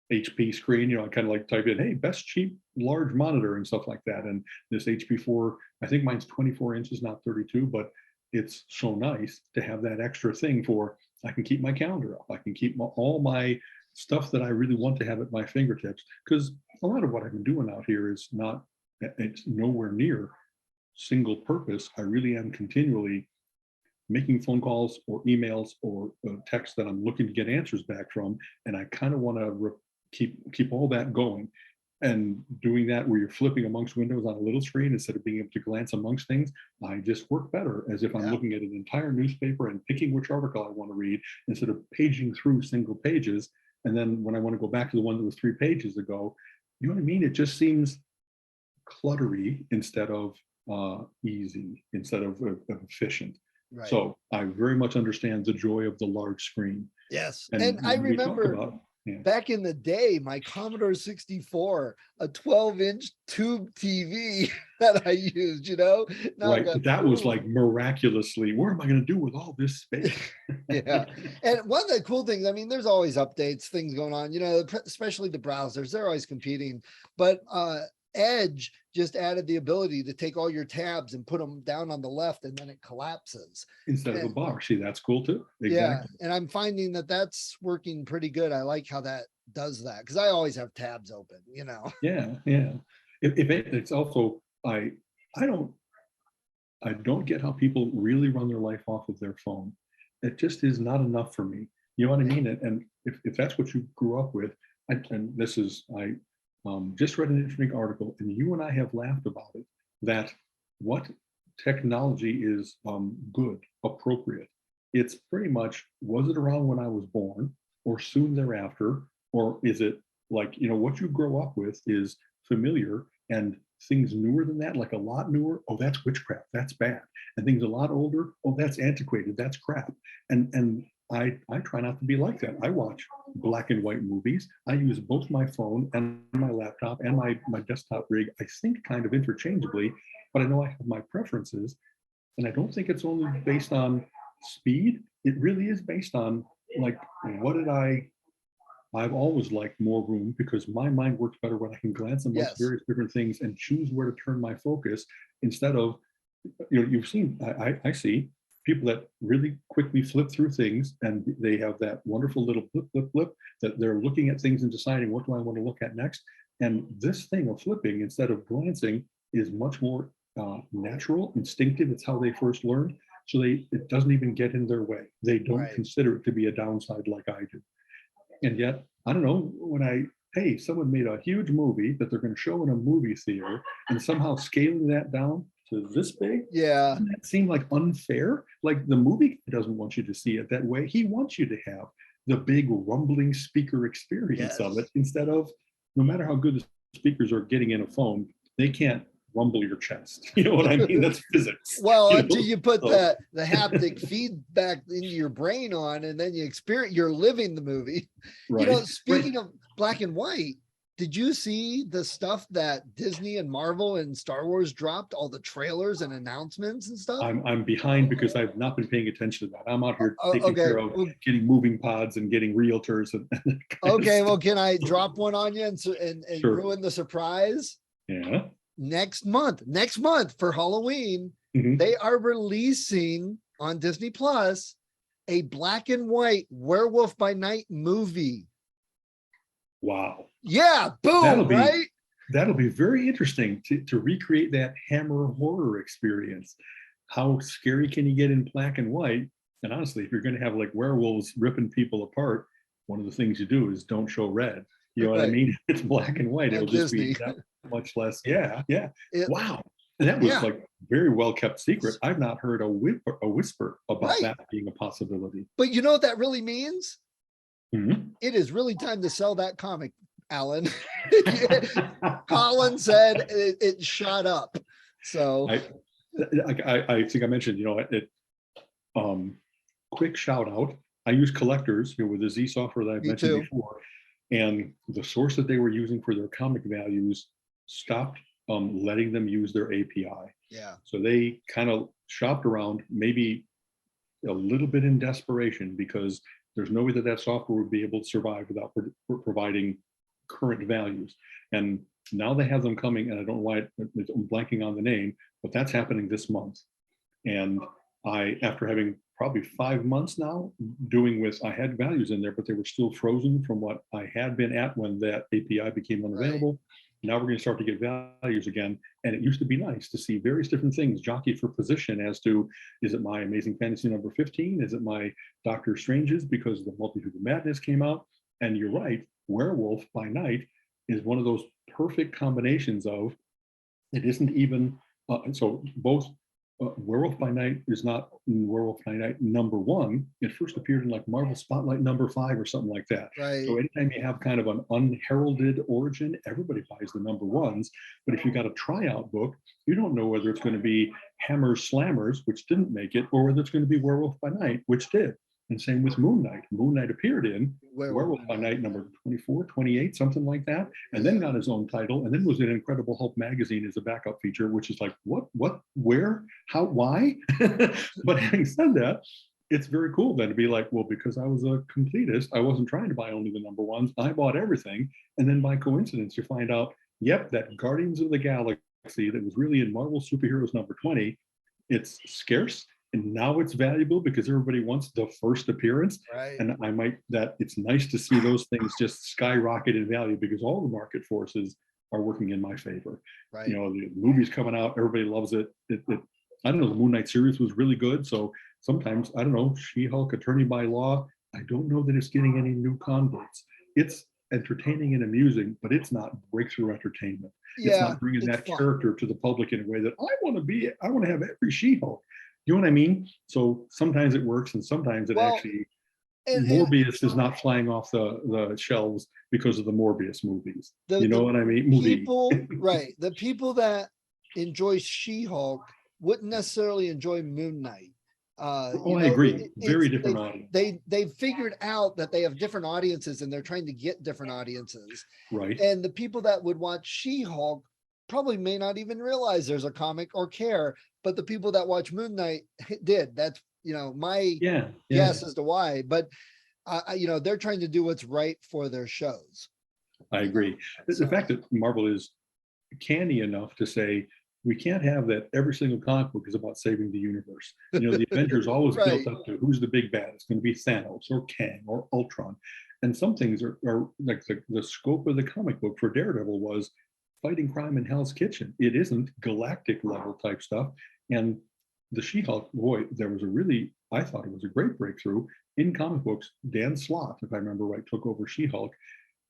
HP screen, I kind of like type in, hey, best cheap large monitor and stuff like that. And this HP4, I think mine's 24 inches, not 32, but it's so nice to have that extra thing for, I can keep my calendar up. I can keep all my stuff that I really want to have at my fingertips. Because a lot of what I've been doing out here is it's nowhere near single purpose. I really am continually making phone calls or emails or texts that I'm looking to get answers back from. And I kind of want to keep all that going, and doing that where you're flipping amongst windows on a little screen instead of being able to glance amongst things. I just work better as if I'm looking at an entire newspaper and picking which article I want to read instead of paging through single pages. And then when I want to go back to the one that was 3 pages ago, you know what I mean? It just seems cluttery instead of easy, instead of efficient. Right. So I very much understand the joy of the large screen. Yes. And I remember back in the day, my Commodore 64, a 12-inch tube TV that I used, Now right. That was like miraculously, what am I going to do with all this space? And one of the cool things, there's always updates, things going on, especially the browsers, they're always competing. But Edge just added the ability to take all your tabs and put them down on the left, and then it collapses instead of a bar. See, that's cool too. Exactly. Yeah, and I'm finding that that's working pretty good. I like how that does that, because I always have tabs open. Yeah. If it's also I don't get how people really run their life off of their phone. It just is not enough for me. You know what I mean? And if that's what you grew up with, and this is just read an interesting article, and you and I have laughed about it, that what technology is good, appropriate. It's pretty much, was it around when I was born or soon thereafter, or is it like, what you grow up with is familiar, and things newer than that, like a lot newer, oh, that's witchcraft, that's bad. And things a lot older, oh, that's antiquated, that's crap. And I try not to be like that. I watch black and white movies. I use both my phone and my laptop and my desktop rig. I sync kind of interchangeably, but I know I have my preferences. And I don't think it's only based on speed. It really is based on like, what did I've always liked more room because my mind works better when I can glance amongst Yes. various different things and choose where to turn my focus instead of, you've seen, I see people that really quickly flip through things and they have that wonderful little flip that they're looking at things and deciding what do I want to look at next. And this thing of flipping instead of glancing is much more natural, instinctive. It's how they first learned. So it doesn't even get in their way. They don't consider it to be a downside like I do. And yet, I don't know, hey, someone made a huge movie that they're going to show in a movie theater and somehow scaling that down to this big. Yeah. Doesn't that seem like unfair? Like the movie doesn't want you to see it that way. He wants you to have the big rumbling speaker experience of it instead of, no matter how good the speakers are getting in a phone, they can't rumble your chest. You know what I mean? That's physics. Well, until you put the haptic feedback into your brain on, and then you're living the movie. Right. You know, speaking of black and white, did you see the stuff that Disney and Marvel and Star Wars dropped? All the trailers and announcements and stuff? I'm behind because I've not been paying attention to that. I'm out here taking care of getting moving pods and getting realtors. And okay, well, can I drop one on you and Sure. ruin the surprise? Yeah. Next month for Halloween, they are releasing on Disney Plus a black and white Werewolf by Night movie. Wow. Yeah, boom, that'll be very interesting to recreate that Hammer horror experience. How scary can you get in black and white? And honestly, if you're going to have like werewolves ripping people apart, one of the things you do is don't show red. You know what I mean? It's black and white. It'll just be that much less. Yeah. Wow. And that was like very well kept secret. I've not heard a whisper about that being a possibility. But you know what that really means? It is really time to sell that comic, Alan. Colin said it shot up. So I think I mentioned, quick shout out. I use collectors with the Z software that I've mentioned before. And the source that they were using for their comic values stopped letting them use their API. Yeah. So they kind of shopped around, maybe a little bit in desperation, because there's no way that software would be able to survive without providing current values. And now they have them coming, and I don't know why I'm blanking on the name, but that's happening this month. And after having probably 5 months now I had values in there, but they were still frozen from what I had been at when that API became unavailable. Now we're going to start to get values again. And it used to be nice to see various different things jockey for position as to, is it my Amazing Fantasy number 15? Is it my Doctor Strange's because the Multitude of Madness came out? And you're right, Werewolf by Night is one of those perfect combinations of, it isn't even, so both Werewolf by Night is not Werewolf by Night #1. It first appeared in like Marvel Spotlight #5 or something like that. Right. So anytime you have kind of an unheralded origin, everybody buys the #1s. But if you got a tryout book, you don't know whether it's going to be Hammer Slammers, which didn't make it, or whether it's going to be Werewolf by Night, which did. And same with Moon Knight. Moon Knight appeared in Werewolf by Night number 24, 28, something like that, and then got his own title, and then was in Incredible Hulk magazine as a backup feature, which is like, what, where, how, why? But having said that, it's very cool then to be like, well, because I was a completist, I wasn't trying to buy only the #1s. I bought everything. And then by coincidence, you find out, yep, that Guardians of the Galaxy that was really in Marvel Superheroes number 20, it's scarce. And now it's valuable because everybody wants the first appearance. Right. And it's nice to see those things just skyrocket in value because all the market forces are working in my favor. Right. The movie's coming out, everybody loves it. I don't know, the Moon Knight series was really good. So sometimes, I don't know, She-Hulk, Attorney by Law, I don't know that it's getting any new converts. It's entertaining and amusing, but it's not breakthrough entertainment. It's not bringing that character to the public in a way that I want to have every She-Hulk. You know what I mean? So sometimes it works, and sometimes it Morbius is not flying off the shelves because of the Morbius movies. You know what I mean? The people that enjoy She-Hulk wouldn't necessarily enjoy Moon Knight. I agree. Very different audience. They've figured out that they have different audiences and they're trying to get different audiences. Right. And the people that would watch She-Hulk probably may not even realize there's a comic or care, but the people that watch Moon Knight did. That's, my guess as to why. But they're trying to do what's right for their shows. I agree. The fact that Marvel is canny enough to say, we can't have that every single comic book is about saving the universe. The Avengers always Right. built up to who's the big bad. It's going to be Thanos or Kang or Ultron. And some things are like the scope of the comic book for Daredevil was fighting crime in Hell's Kitchen. It isn't galactic level type stuff. And the She-Hulk, boy, I thought it was a great breakthrough in comic books. Dan Slott, if I remember right, took over She-Hulk.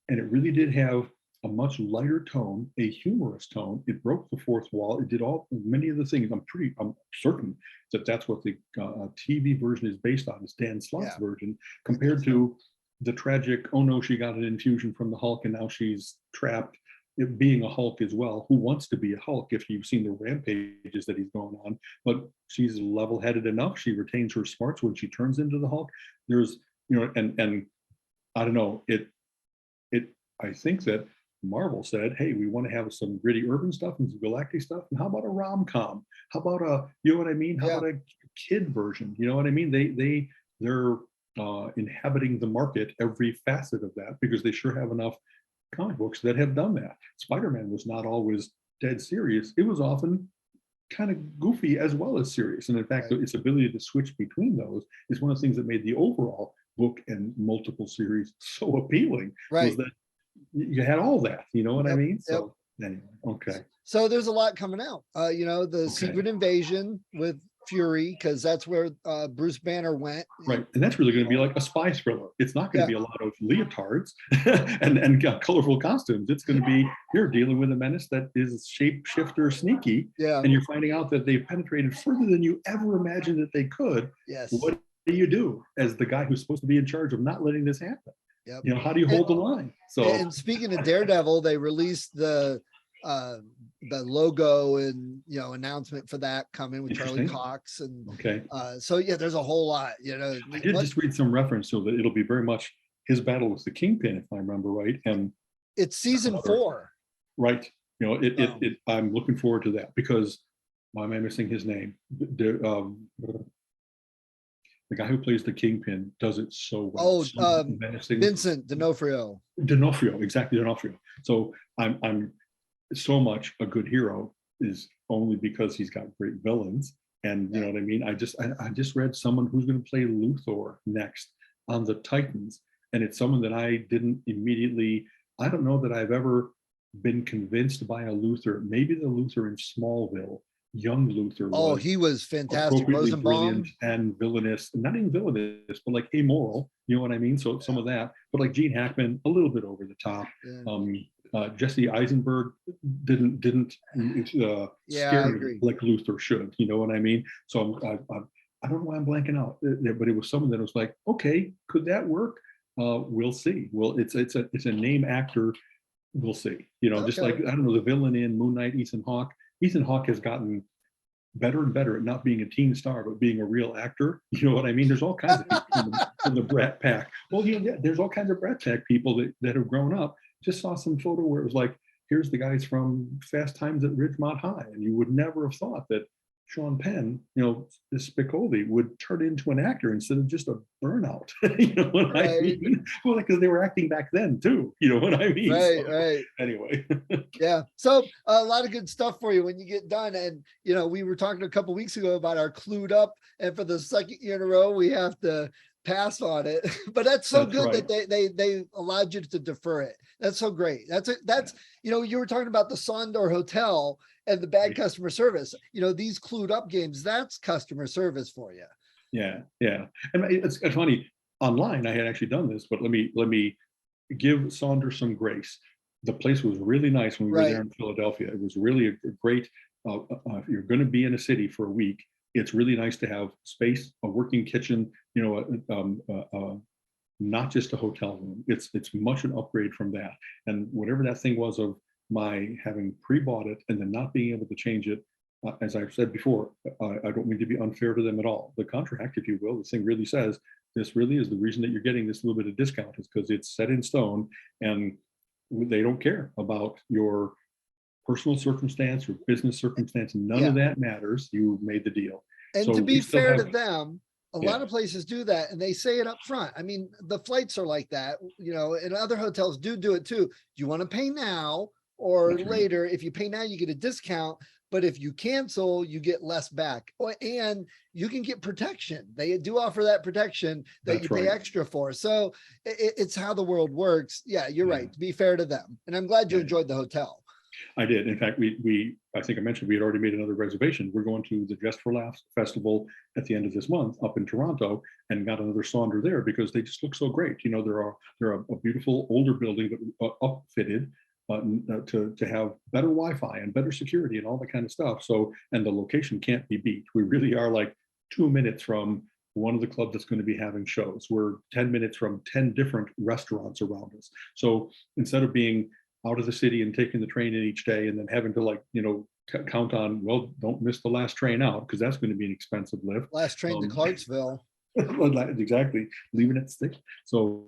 And it really did have a much lighter tone, a humorous tone. It broke the fourth wall. It did many of the things. I'm certain that that's what the TV version is based on, is Dan Slott's version, compared to the tragic, oh no, she got an infusion from the Hulk and now she's trapped, it being a Hulk as well. Who wants to be a Hulk if you've seen the rampages that he's going on? But she's level-headed enough. She retains her smarts when she turns into the Hulk. There's, and I don't know, I think that Marvel said, hey, we want to have some gritty urban stuff and some galactic stuff. And how about a rom-com? How about you know what I mean? How about a kid version? You know what I mean? They're inhabiting the market, every facet of that, because they sure have enough comic books that have done that. Spider-Man was not always dead serious. It was often kind of goofy as well as serious. And in fact, its ability to switch between those is one of the things that made the overall book and multiple series so appealing. Right. Was that you had all that, you know what I mean? So anyway, okay. So there's a lot coming out. The Secret Invasion with Fury, because that's where Bruce Banner went. Right. And that's really going to be like a spy thriller. It's not going to be a lot of leotards and colorful costumes. It's going to be, you're dealing with a menace that is shapeshifter sneaky. Yeah. And you're finding out that they've penetrated further than you ever imagined that they could. Yes. What do you do as the guy who's supposed to be in charge of not letting this happen? Yep. How do you hold the line? So, and speaking of Daredevil, they released the logo and announcement for that coming with Charlie Cox, and there's a whole lot. I did just read some reference so that it'll be very much his battle with the Kingpin, if I remember right, and it's season 4. Right. I'm looking forward to that, because why am I missing his name? The guy who plays the Kingpin does it so well. Vincent D'Onofrio. Exactly, D'Onofrio. So I'm so much a good hero is only because he's got great villains. And you know what I mean? I just read someone who's going to play Luthor next on the Titans. And it's someone that I didn't immediately, I don't know that I've ever been convinced by a Luthor. Maybe the Luthor in Smallville, young Luthor. Oh, he was fantastic. Rosenbaum and villainous, not even villainous, but like amoral. You know what I mean? So some of that, but like Gene Hackman, a little bit over the top. Jesse Eisenberg didn't scare me like Luthor should. You know what I mean? So I don't know why I'm blanking out, but it was someone that was like, okay, could that work? We'll see. Well, it's a name actor. We'll see. Just like, I don't know, the villain in Moon Knight, Ethan Hawke. Ethan Hawke has gotten better and better at not being a teen star, but being a real actor. You know what I mean? There's all kinds of people in the Brat Pack. Well, there's all kinds of Brat Pack people that have grown up. Just saw some photo where it was like, here's the guys from Fast Times at Ridgemont High. And you would never have thought that Sean Penn, Spicoli would turn into an actor instead of just a burnout. You know what I mean? Well, because they were acting back then too. You know what I mean? Right. Anyway. Yeah. So a lot of good stuff for you when you get done. And, we were talking a couple of weeks ago about our Clued Up, and for the second year in a row, we have to pass on it. But that's good right. that they allowed you to defer it. That's so great. That's you were talking about the Sondor Hotel and the bad customer service. These Clued Up games, that's customer service for you. Yeah. And it's funny, online I had actually done this, but let me give Sonder some grace. The place was really nice when we were there in Philadelphia. It was really a great, if you're going to be in a city for a week, it's really nice to have space, a working kitchen, not just a hotel room. It's much an upgrade from that. And whatever that thing was of my having pre-bought it and then not being able to change it, as I've said before, I don't mean to be unfair to them at all. The contract, if you will, this thing really says this really is the reason that you're getting this little bit of discount is because it's set in stone, and they don't care about your personal circumstance or business circumstance. None Yeah. of that matters. You made the deal. And So to be we still fair to have- them, a Yeah. lot of places do that and they say it up front. I mean, the flights are like that, you know, and other hotels do it too. Do you want to pay now or That's right. later? If you pay now, you get a discount. But if you cancel, you get less back. And you can get protection. They do offer that protection that That's you pay right. extra for. So it's how the world works. Yeah, you're Yeah. right. To be fair to them. And I'm glad you Yeah. enjoyed the hotel. I did. In fact, I think I mentioned we had already made another reservation. We're going to the Just for Laughs festival at the end of this month up in Toronto, and got another Sonder there because they just look so great. You know, they're a beautiful older building, but upfitted to have better Wi-Fi and better security and all that kind of stuff. So, and the location can't be beat. We really are like 2 minutes from one of the clubs that's going to be having shows. We're 10 minutes from 10 different restaurants around us. So instead of being out of the city and taking the train in each day and then having to, like, you know, count on, well, don't miss the last train out because that's going to be an expensive lift. Last train to Clarksville. Exactly, leaving it stick. So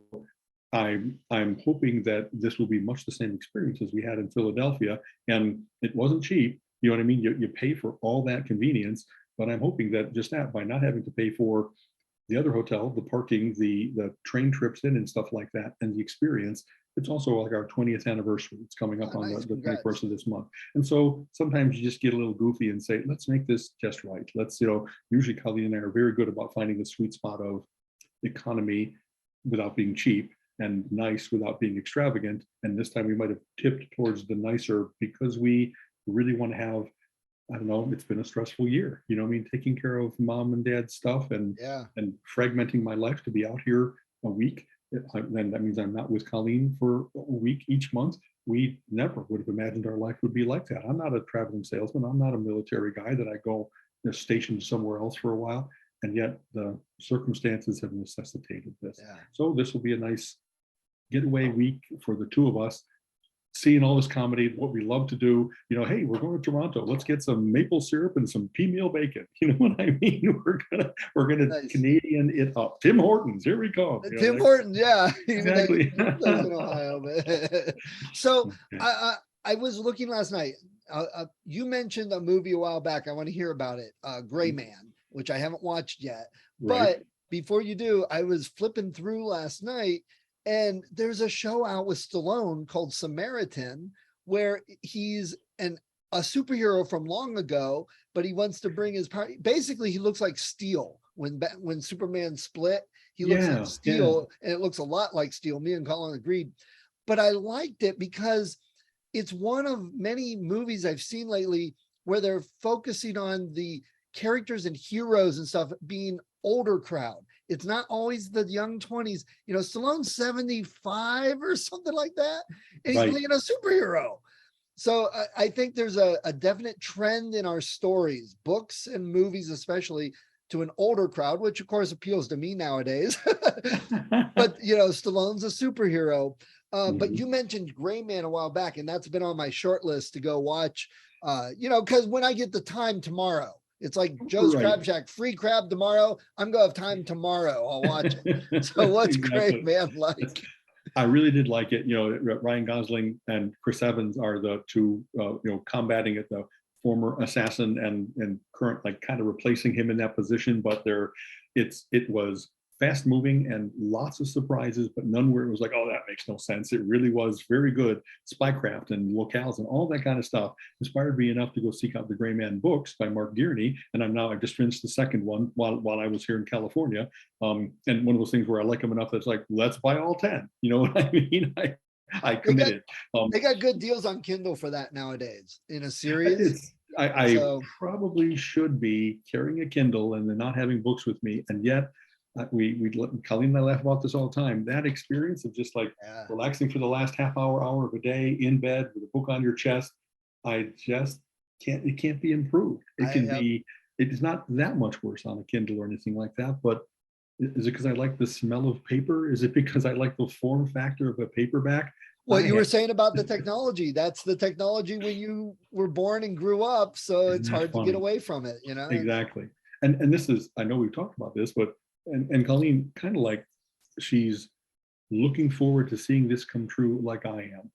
I'm hoping that this will be much the same experience as we had in Philadelphia, and it wasn't cheap. You know what I mean? You pay for all that convenience, but I'm hoping that just that by not having to pay for the other hotel, the parking, the train trips in and stuff like that, and the experience. It's also like our 20th anniversary. It's coming up on nice. the Congrats. 21st of this month. And so sometimes you just get a little goofy and say, let's make this just right. Let's, you know, usually Colleen and I are very good about finding the sweet spot of economy without being cheap and nice without being extravagant. And this time we might have tipped towards the nicer because we really want to have, I don't know, it's been a stressful year. You know what I mean? Taking care of mom and dad's stuff and fragmenting my life to be out here a week. Then that means I'm not with Colleen for a week each month. We never would have imagined our life would be like that. I'm not a traveling salesman. I'm not a military guy that I go stationed somewhere else for a while. And yet the circumstances have necessitated this. Yeah. So this will be a nice getaway week for the two of us, seeing all this comedy, what we love to do. You know, hey, we're going to Toronto. Let's get some maple syrup and some pea meal bacon. You know what I mean? We're gonna Nice. Canadian it up. Tim Hortons, here we come. You know, Tim Hortons, yeah. Exactly. In Ohio, but so I was looking last night. You mentioned a movie a while back. I want to hear about it. Gray Man, which I haven't watched yet. Right. But before you do, I was flipping through last night, and there's a show out with Stallone called Samaritan, where he's a superhero from long ago, but he wants to bring his power. Basically, he looks like Steel when Superman split. He looks like Steel, and it looks a lot like Steel. Me and Colin agreed, but I liked it because it's one of many movies I've seen lately where they're focusing on the characters and heroes and stuff being older crowd. It's not always the young 20s. You know, Stallone's 75 or something like that, and he's playing a superhero. So I think there's a definite trend in our stories, books and movies especially, to an older crowd, which of course appeals to me nowadays. But, you know, Stallone's a superhero. But you mentioned Gray Man a while back, and that's been on my short list to go watch, you know, because when I get the time tomorrow, it's like Joe's Crab Shack, free crab tomorrow. I'm going to have time tomorrow. I'll watch it. So what's Gray Man like? I really did like it. You know, Ryan Gosling and Chris Evans are the two, you know, combating it, the former assassin and current, like kind of replacing him in that position. But it was fast moving and lots of surprises, but none where it was like, oh, that makes no sense. It really was very good spycraft and locales and all that kind of stuff. Inspired me enough to go seek out the Gray Man books by Mark Gierney. And I just finished the second one while I was here in California. And one of those things where I like them enough that's like, let's buy all 10. You know what I mean? I committed. They got good deals on Kindle for that nowadays in a series. I probably should be carrying a Kindle and then not having books with me. And yet, Colleen and I laugh about this all the time. That experience of just like relaxing for the last half hour of a day in bed with a book on your chest, I just can't. It can't be improved. It can be. It's not that much worse on a Kindle or anything like that. But is it because I like the smell of paper? Is it because I like the form factor of a paperback? What you were saying about the technology, that's the technology when you were born and grew up. So it's hard to get away from it, you know? Exactly. And this is, I know we've talked about this, but, and Colleen kind of like, she's looking forward to seeing this come true like I am.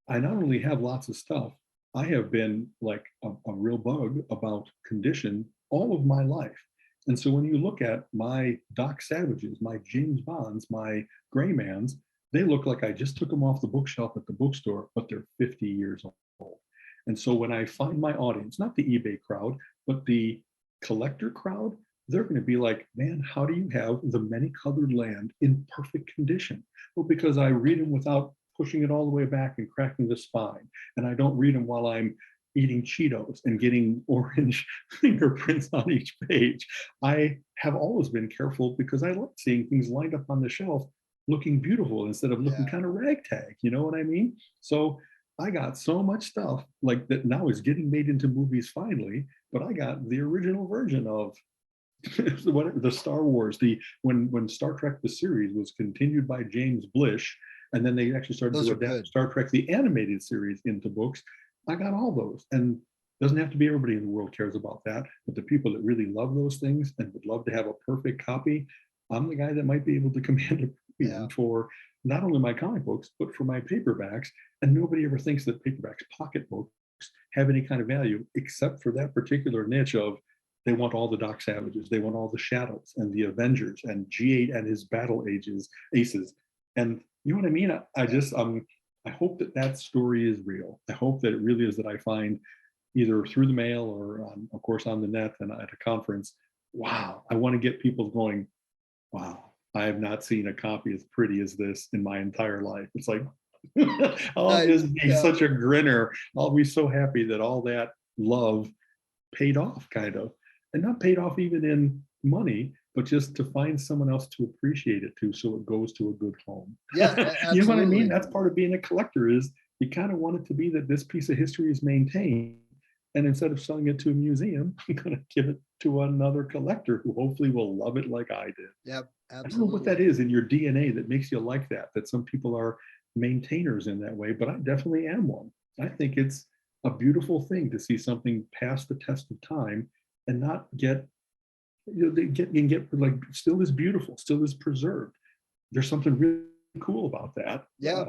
I not only have lots of stuff, I have been like a real bug about condition all of my life. And so when you look at my Doc Savages, my James Bonds, my Greymans, they look like I just took them off the bookshelf at the bookstore, but they're 50 years old. And so when I find my audience, not the eBay crowd, but the collector crowd, they're going to be like, man, how do you have the many colored land in perfect condition? Well, because I read them without pushing it all the way back and cracking the spine. And I don't read them while I'm eating Cheetos and getting orange fingerprints on each page. I have always been careful because I like seeing things lined up on the shelf looking beautiful instead of looking kind of ragtag. You know what I mean? So I got so much stuff like that now is getting made into movies finally, but I got the original version of the Star Wars, when Star Trek the series was continued by James Blish, and then they actually started to adapt Star Trek the animated series into books. I got all those, and doesn't have to be everybody in the world cares about that, but the people that really love those things and would love to have a perfect copy, I'm the guy that might be able to command a premium for not only my comic books, but for my paperbacks. And nobody ever thinks that paperbacks, pocketbooks, have any kind of value except for that particular niche of they want all the Doc Savages, they want all the Shadows and the Avengers and G8 and his battle aces. And you know what I mean? I hope that that story is real. I hope that it really is, that I find either through the mail or of course on the net and at a conference. Wow, I want to get people going, wow, I have not seen a copy as pretty as this in my entire life. It's like, I'll just be such a grinner. I'll be so happy that all that love paid off, kind of. And not paid off even in money, but just to find someone else to appreciate it too, so it goes to a good home. Yeah, you know what I mean? That's part of being a collector, is you kind of want it to be that this piece of history is maintained. And instead of selling it to a museum, I'm going to give it to another collector who hopefully will love it like I did. Yep, absolutely. I don't know what that is in your DNA that makes you like that some people are maintainers in that way, but I definitely am one. I think it's a beautiful thing to see something pass the test of time and not get, get like, still is beautiful, still is preserved. There's something really cool about that. Yeah.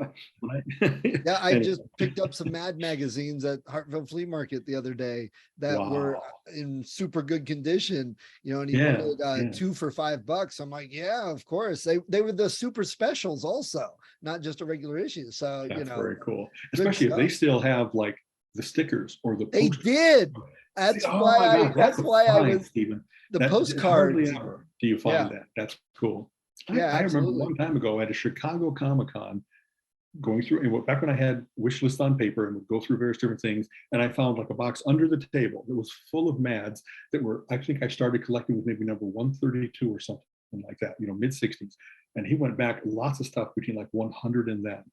I just picked up some Mad magazines at Hartville Flea Market the other day that were in super good condition, and he wanted 2 for $5. I'm like, yeah, of course. They were the super specials also, not just a regular issue. So that's very cool, especially if they still have like the stickers or the posters. They did. That's why I was Stephen. The postcards. Hardly ever do you find that. That's cool. I remember a long time ago at a Chicago Comic-Con going through, and back when I had wish list on paper and would go through various different things, and I found like a box under the table that was full of Mads that were, I think I started collecting with maybe number 132 or something like that, mid 60s. And he went back lots of stuff between like 100 and then.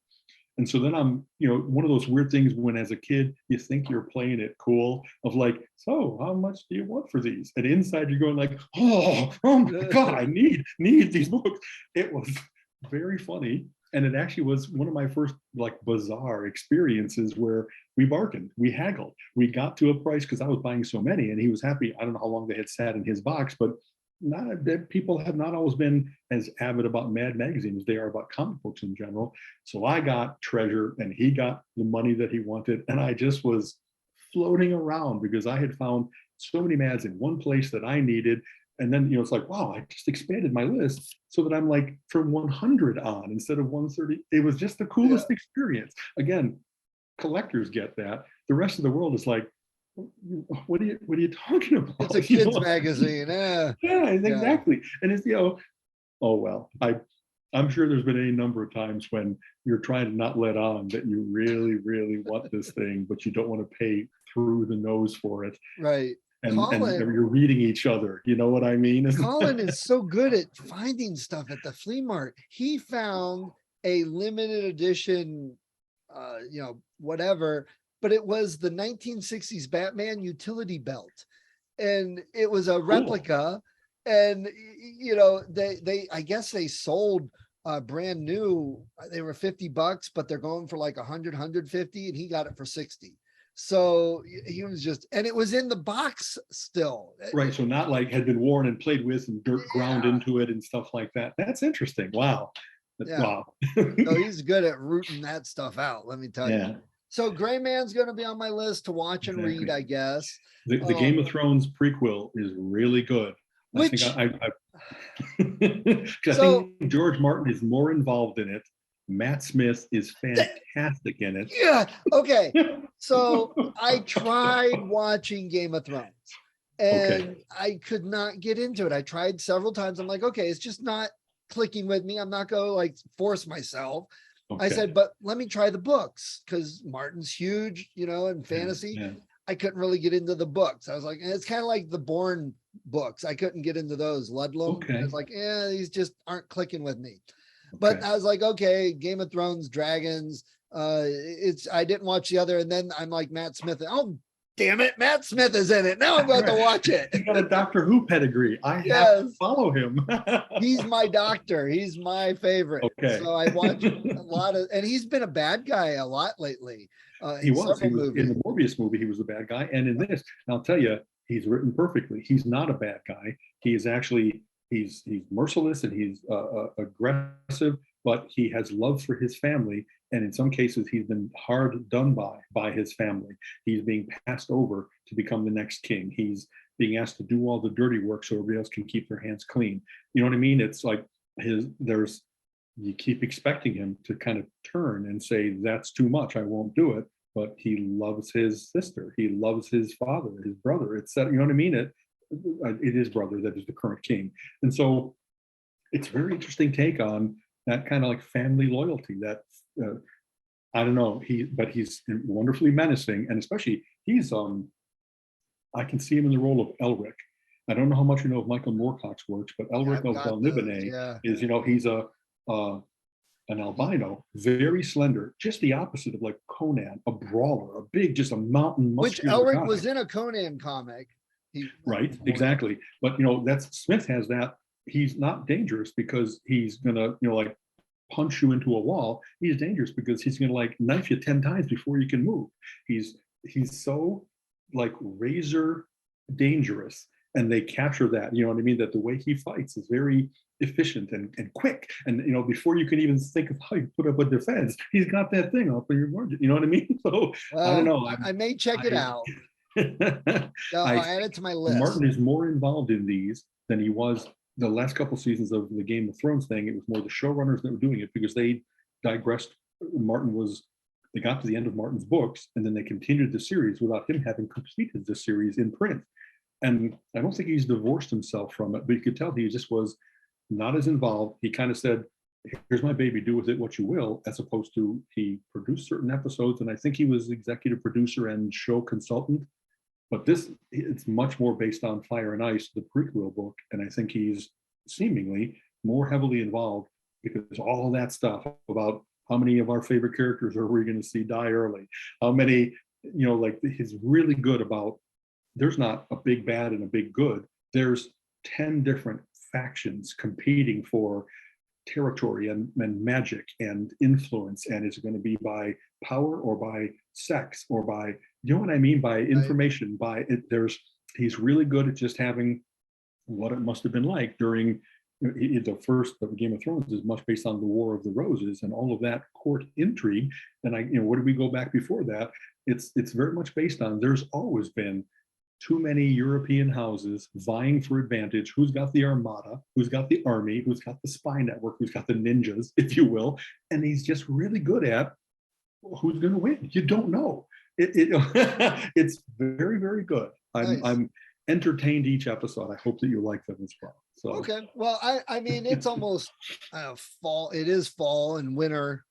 And so then I'm, one of those weird things when as a kid, you think you're playing it cool of like, so how much do you want for these? And inside you're going like, oh my God, I need these books. It was very funny. And it actually was one of my first like bizarre experiences where we bargained, we haggled, we got to a price because I was buying so many and he was happy. I don't know how long they had sat in his box, but people have not always been as avid about Mad magazine as they are about comic books in general. So I got Treasure and he got the money that he wanted. And I just was floating around because I had found so many Mads in one place that I needed. And then, it's like, wow, I just expanded my list so that I'm like from 100 on instead of 130. It was just the coolest experience. Again, collectors get that. The rest of the world is like, what are you talking about? It's a kids magazine. Exactly. And it's, oh well, I'm sure there's been any number of times when you're trying to not let on that you really, really want this thing, but you don't want to pay through the nose for it. Right. And you're reading each other. You know what I mean? Colin is so good at finding stuff at the flea market. He found a limited edition, whatever, but it was the 1960s Batman utility belt. And it was a replica. And, they I guess they sold brand new. They were $50, but they're going for like 150, and he got it for 60. So he was just, and it was in the box still. Right. So not like had been worn and played with and dirt ground into it and stuff like that. That's interesting. Wow. Yeah. Wow. So he's good at rooting that stuff out, let me tell you. So Gray Man's going to be on my list to watch and read, I guess. The Game of Thrones prequel is really good. Which I think George Martin is more involved in it. Matt Smith is fantastic in it. Yeah. Okay. So I tried watching Game of Thrones and I could not get into it. I tried several times. I'm like, okay, it's just not clicking with me. I'm not going to like force myself. I said, but let me try the books because Martin's huge, you know, in fantasy. Yeah. I couldn't really get into the books. I was like, and it's kind of like the Bourne books. I couldn't get into those. Ludlum. I was like, these just aren't clicking with me. But I was like, okay, Game of Thrones, dragons. I didn't watch the other, and then I'm like Matt Smith. Oh, damn it, Matt Smith is in it. Now I'm going to watch it. He's got a Doctor Who pedigree. I have to follow him. He's my doctor. He's my favorite. So I watched a lot of, and he's been a bad guy a lot lately. He was in the Morbius movie. He was a bad guy, and in this, and I'll tell you, he's written perfectly. He's not a bad guy. He is actually. He's merciless and he's aggressive, but he has love for his family. And in some cases, he's been hard done by his family. He's being passed over to become the next king. He's being asked to do all the dirty work so everybody else can keep their hands clean. You know what I mean? It's like you keep expecting him to kind of turn and say, that's too much, I won't do it. But he loves his sister. He loves his father, his brother, etc. You know what I mean? It is brother that is the current king. And so it's a very interesting take on that kind of like family loyalty that I don't know, he's wonderfully menacing, and especially he's I can see him in the role of Elric. I don't know how much you know of Michael Moorcock's works, but Elric of Balnivené is, he's an albino, very slender, just the opposite of like Conan, a brawler, a big, just a mountain muscular Which Elric guy. was in a Conan comic. Right, exactly. But Smith has that. He's not dangerous because he's gonna, like punch you into a wall. He's dangerous because he's gonna like knife you 10 times before you can move. He's so like razor dangerous, and they capture that. You know what I mean? That the way he fights is very efficient and quick. And before you can even think of how you put up a defense, he's got that thing up in your margin. You know what I mean? So I don't know. I may check it out. I'll add it to my list. Martin is more involved in these than he was the last couple seasons of the Game of Thrones thing. It was more the showrunners that were doing it because they digressed. They got to the end of Martin's books, and then they continued the series without him having completed the series in print. And I don't think he's divorced himself from it, but you could tell he just was not as involved. He kind of said, here's my baby, do with it what you will, as opposed to he produced certain episodes, and I think he was executive producer and show consultant. But it's much more based on Fire and Ice, the prequel book, and I think he's seemingly more heavily involved because all that stuff about how many of our favorite characters are we going to see die early, how many, like he's really good about, there's not a big bad and a big good. There's 10 different factions competing for territory and magic and influence, and is it going to be by power or by sex or by, you know what I mean, by information, by it. He's really good at just having what it must have been like during the first of Game of Thrones is much based on the War of the Roses and all of that court intrigue. And what did we go back before that? It's very much based on, there's always been too many European houses vying for advantage. Who's got the armada? Who's got the army? Who's got the spy network? Who's got the ninjas, if you will? And he's just really good at who's going to win. You don't know. It's very, very good. I'm entertained each episode. I hope that you like them as well. So okay. Well, I mean, it's almost fall. It is fall and winter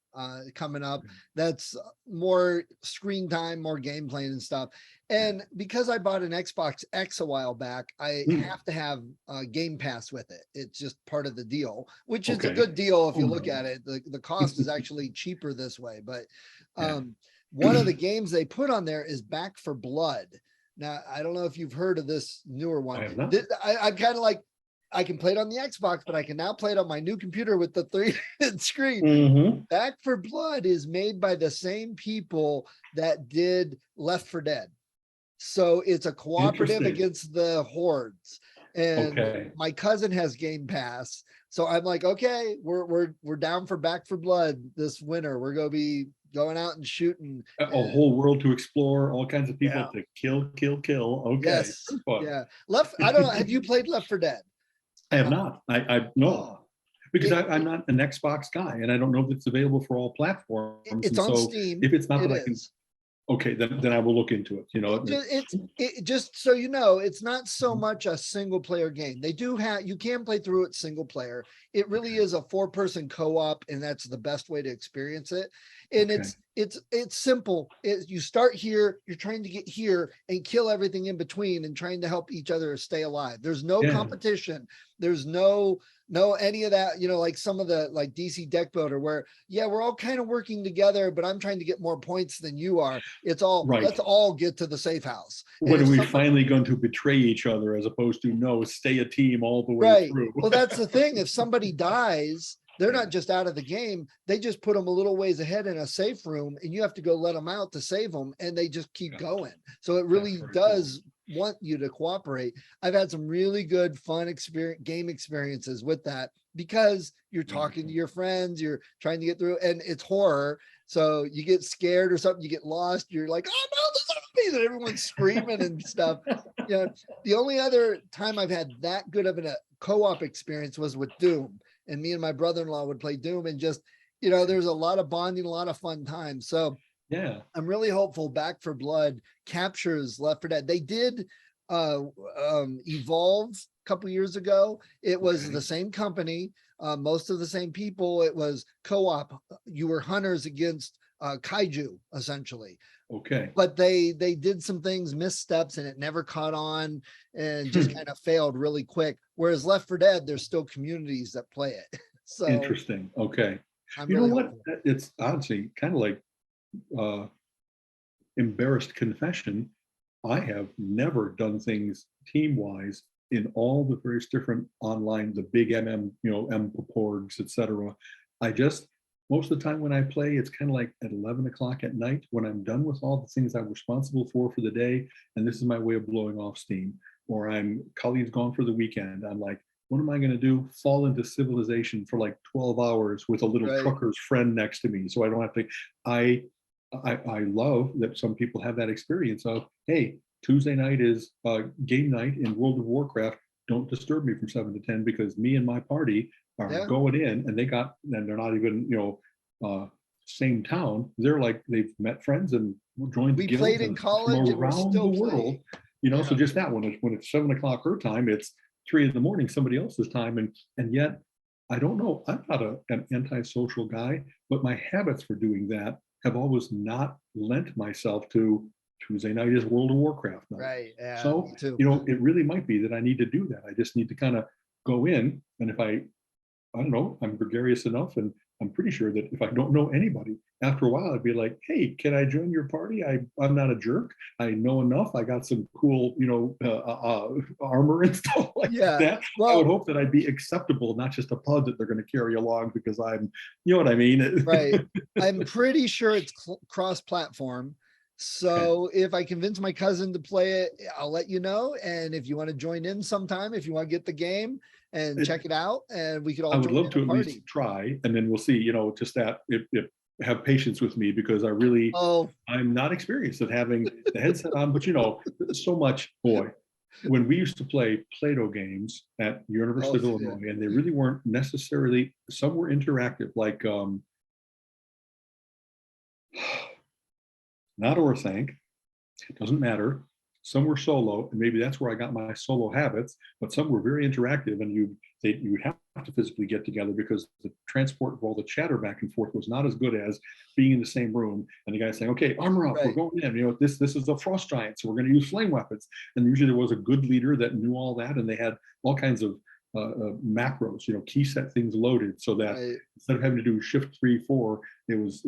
coming up. That's more screen time, more game playing and stuff. And because I bought an Xbox X a while back, I have to have Game Pass with it. It's just part of the deal, which is a good deal if you look at it. The cost is actually cheaper this way. But one of the games they put on there is Back for Blood. Now, I don't know if you've heard of this newer one. I'm kind of like, I can play it on the Xbox, but I can now play it on my new computer with the 3-inch screen. Mm-hmm. Back for Blood is made by the same people that did Left 4 Dead. So it's a cooperative against the hordes. And Okay. my cousin has Game Pass. So I'm like, okay, we're down for Back for Blood this winter. We're gonna be going out and shooting A whole world to explore, all kinds of people to kill. Okay. Yes. Yeah. I don't know. Have you played Left 4 Dead? I have not. I no. Oh, Because I'm not an Xbox guy, and I don't know if it's available for all platforms. It's and on so Steam. if it's not It that I can, is. okay, then I will look into it. You know, It just so you know, it's not so much a single player game. They do have, you can play through it single player. It really is a 4-person co-op, and that's the best way to experience it. And Okay. it's simple. You start here, you're trying to get here and kill everything in between and trying to help each other stay alive. There's no competition. There's no any of that, like some of the like DC deck builder where we're all kind of working together, but I'm trying to get more points than you are. It's all Right. Let's all get to the safe house. When are we finally going to betray each other as opposed to no, stay a team all the way through? Well, that's the thing. If somebody dies, they're not just out of the game. They just put them a little ways ahead in a safe room, and you have to go let them out to save them, and they just keep going. So it really does want you to cooperate. I've had some really good, fun game experiences with that because you're talking to your friends, you're trying to get through, and it's horror. So you get scared or something, you get lost. You're like, oh no, there's enemies, and everyone's screaming and stuff. The only other time I've had that good of a co-op experience was with Doom. And me and my brother-in-law would play Doom, and just, there's a lot of bonding, a lot of fun times. So I'm really hopeful Back for Blood captures Left 4 Dead. They did Evolve a couple years ago. It was the same company, most of the same people. It was co-op. You were hunters against kaiju, essentially. Okay. But they did some things, missteps, and it never caught on and just kind of failed really quick. Whereas Left 4 Dead, there's still communities that play it. So interesting. Okay. I'm You really know what? hopeful. It's honestly kind of like embarrassed confession. I have never done things team-wise in all the various different online, the big MM, MPorgs, etc. I just, most of the time when I play, it's kind of like at 11 o'clock at night when I'm done with all the things I'm responsible for the day. And this is my way of blowing off steam. Or colleagues gone for the weekend. I'm like, what am I going to do? Fall into civilization for like 12 hours with a little trucker's friend next to me. So I don't have to, I love that some people have that experience of, hey, Tuesday night is game night in World of Warcraft. Don't disturb me from 7 to 10 because me and my party are going in, and they're not even, same town. They're like, they've met friends and joined the guilds. We played in college from around the world. So just that when it's 7 o'clock her time, it's 3 a.m, somebody else's time. And yet, I don't know, I'm not an antisocial guy, but my habits for doing that have always not lent myself to Tuesday night is World of Warcraft night. Right. Yeah, so, it really might be that I need to do that. I just need to kind of go in. And if I don't know, I'm gregarious enough, and I'm pretty sure that if I don't know anybody, after a while, I'd be like, hey, can I join your party? I'm not a jerk. I know enough. I got some cool, armor and stuff like that. Well, I would hope that I'd be acceptable, not just a pug that they're going to carry along because I'm, you know what I mean? Right. I'm pretty sure it's cross-platform. So if I convince my cousin to play it, I'll let you know. And if you want to join in sometime, if you want to get the game and check it out, and we could all. I would love to at least try, and then we'll see. Just that if have patience with me because I really I'm not experienced at having the headset on. But so much, boy. When we used to play Play-Doh games at University of Illinois, and they really weren't necessarily. Some were interactive, like not Orthanc, it doesn't matter. Some were solo, and maybe that's where I got my solo habits, but some were very interactive, and you would have to physically get together because the transport of all the chatter back and forth was not as good as being in the same room and the guy saying, okay, armor up, we're going in, this is a frost giant, so we're going to use flame weapons. And usually there was a good leader that knew all that, and they had all kinds of macros, key set things loaded so that instead of having to do shift 3, 4, it was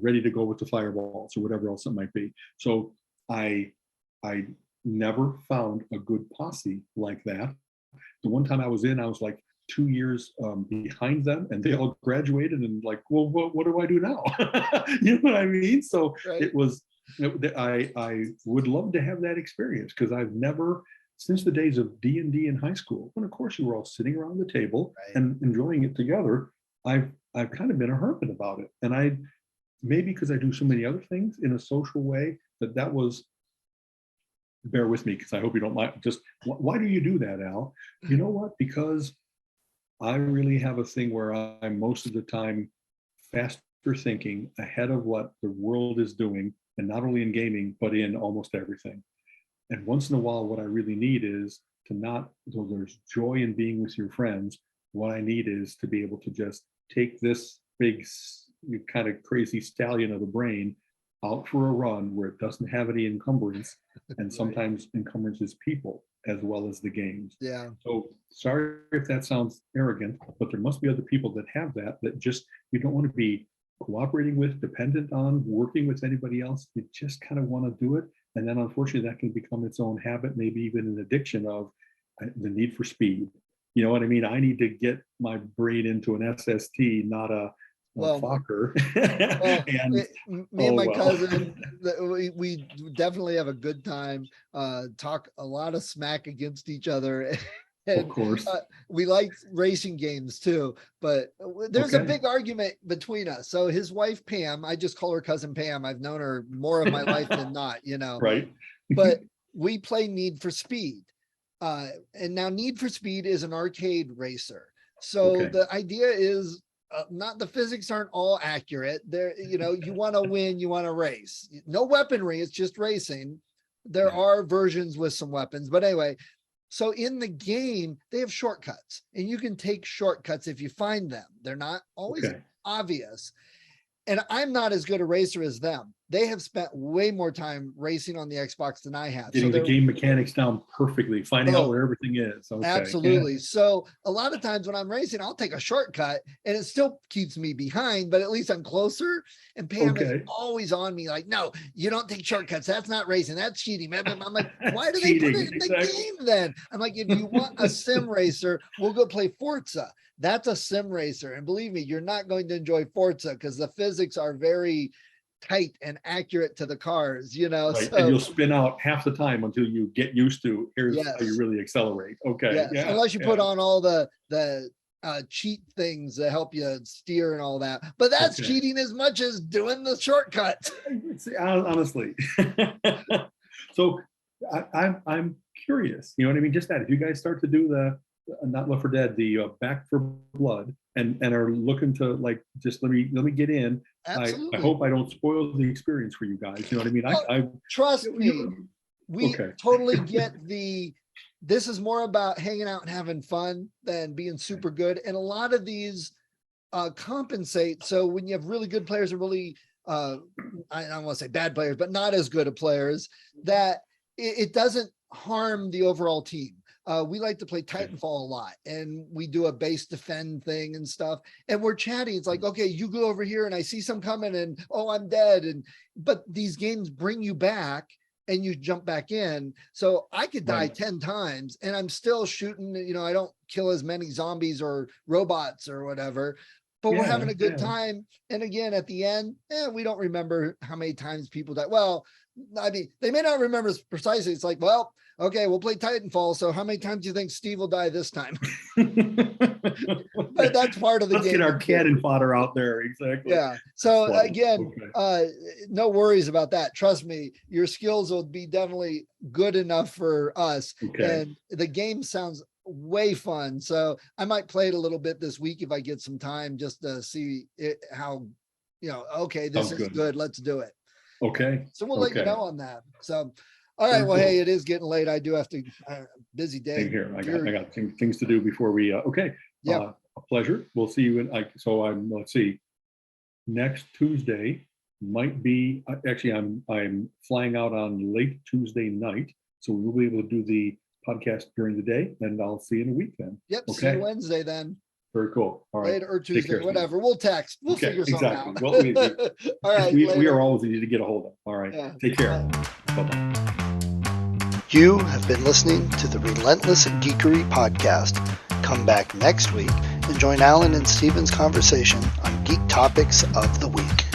ready to go with the fireballs or whatever else it might be. So I never found a good posse like that. The one time I was in, I was like 2 years behind them, and they all graduated, and like, well, what do I do now? You know what I mean? So Right. it was, I would love to have that experience, because I've never, since the days of D&D in high school, when of course you were all sitting around the table Right. and enjoying it together, I've kind of been a hermit about it. And I, maybe because I do so many other things in a social way, that was, bear with me because I hope you don't mind, just why do you do that, Al? You know what? Because I really have a thing where I'm most of the time faster thinking, ahead of what the world is doing, and not only in gaming, but in almost everything. And once in a while, what I really need is to not, though there's joy in being with your friends, what I need is to be able to just take this big kind of crazy stallion of the brain out for a run where it doesn't have any encumbrance, and sometimes encumbrances people as well as the games. Yeah. So sorry if that sounds arrogant, but there must be other people that have that just, you don't want to be cooperating with, dependent on, working with anybody else. You just kind of want to do it. And then unfortunately that can become its own habit, maybe even an addiction of the need for speed. You know what I mean? I need to get my brain into an SST, not a Fokker. Well, And me and my cousin, we definitely have a good time, talk a lot of smack against each other. And, of course. We like racing games too, but there's a big argument between us. So his wife, Pam, I just call her cousin Pam. I've known her more of my life than not, you know, right. But we play Need for Speed. And now Need for Speed is an arcade racer. So the idea is, not, the physics aren't all accurate there. You know, you want to win, you want to race, no weaponry, it's just racing. There are versions with some weapons, but anyway, so in the game they have shortcuts, and you can take shortcuts if you find them. They're not always obvious. And I'm not as good a racer as them. They have spent way more time racing on the Xbox than I have. Getting the game mechanics down perfectly, finding out where everything is. Absolutely. Yeah. So a lot of times when I'm racing, I'll take a shortcut and it still keeps me behind, but at least I'm closer. And Pam is always on me like, no, you don't take shortcuts. That's not racing. That's cheating. I'm like, why do they put it in the game then? I'm like, if you want a sim racer, we'll go play Forza. That's a sim racer. And believe me, you're not going to enjoy Forza because the physics are very tight and accurate to the cars, you know. Right. So, and you'll spin out half the time until you get used to, here's how you really accelerate. Okay. Yeah. Unless you put on all the cheat things that help you steer and all that. But that's cheating as much as doing the shortcuts. Honestly. So I'm curious, you know what I mean? Just that, if you guys start to do the not Left 4 Dead, the Back 4 Blood, and are looking to like, just let me get in. I hope I don't spoil the experience for you guys. You know what I mean? I trust me, we totally get this is more about hanging out and having fun than being super good. And a lot of these compensate. So when you have really good players and really, I don't want to say bad players, but not as good of players, that it doesn't harm the overall team. We like to play Titanfall a lot, and we do a base defend thing and stuff. And we're chatting. It's like, okay, you go over here, and I see some coming, and oh, I'm dead. But these games bring you back, and you jump back in. So I could die 10 times, and I'm still shooting. You know, I don't kill as many zombies or robots or whatever. But we're having a good time. And again, at the end, we don't remember how many times people died. Well, I mean, they may not remember precisely. It's like, well, okay, we'll play Titanfall. So how many times do you think Steve will die this time? But that's part of the game. Let's get our cannon fodder out there. Exactly. Yeah. So again, no worries about that. Trust me, your skills will be definitely good enough for us. And the game sounds way fun. So I might play it a little bit this week if I get some time, just to see how, you know, okay, this is good. Let's do it. Okay. So we'll let you know on that. So, all right. Well, hey, it is getting late. I do have to, busy day. Same here. I got things to do before we, a pleasure. We'll see you in, let's see, next Tuesday might be, actually, I'm flying out on late Tuesday night. So we will be able to do the podcast during the day, and I'll see you in a week then. Yep. Okay. See you Wednesday then. Very cool. All right. Later, or Tuesday, whatever. We'll text. We'll figure something out. Well, all right. We are always easy to get a hold of. All right. Take care. Bye-bye. You have been listening to the Relentless Geekery Podcast. Come back next week and join Alan and Steven's conversation on geek topics of the week.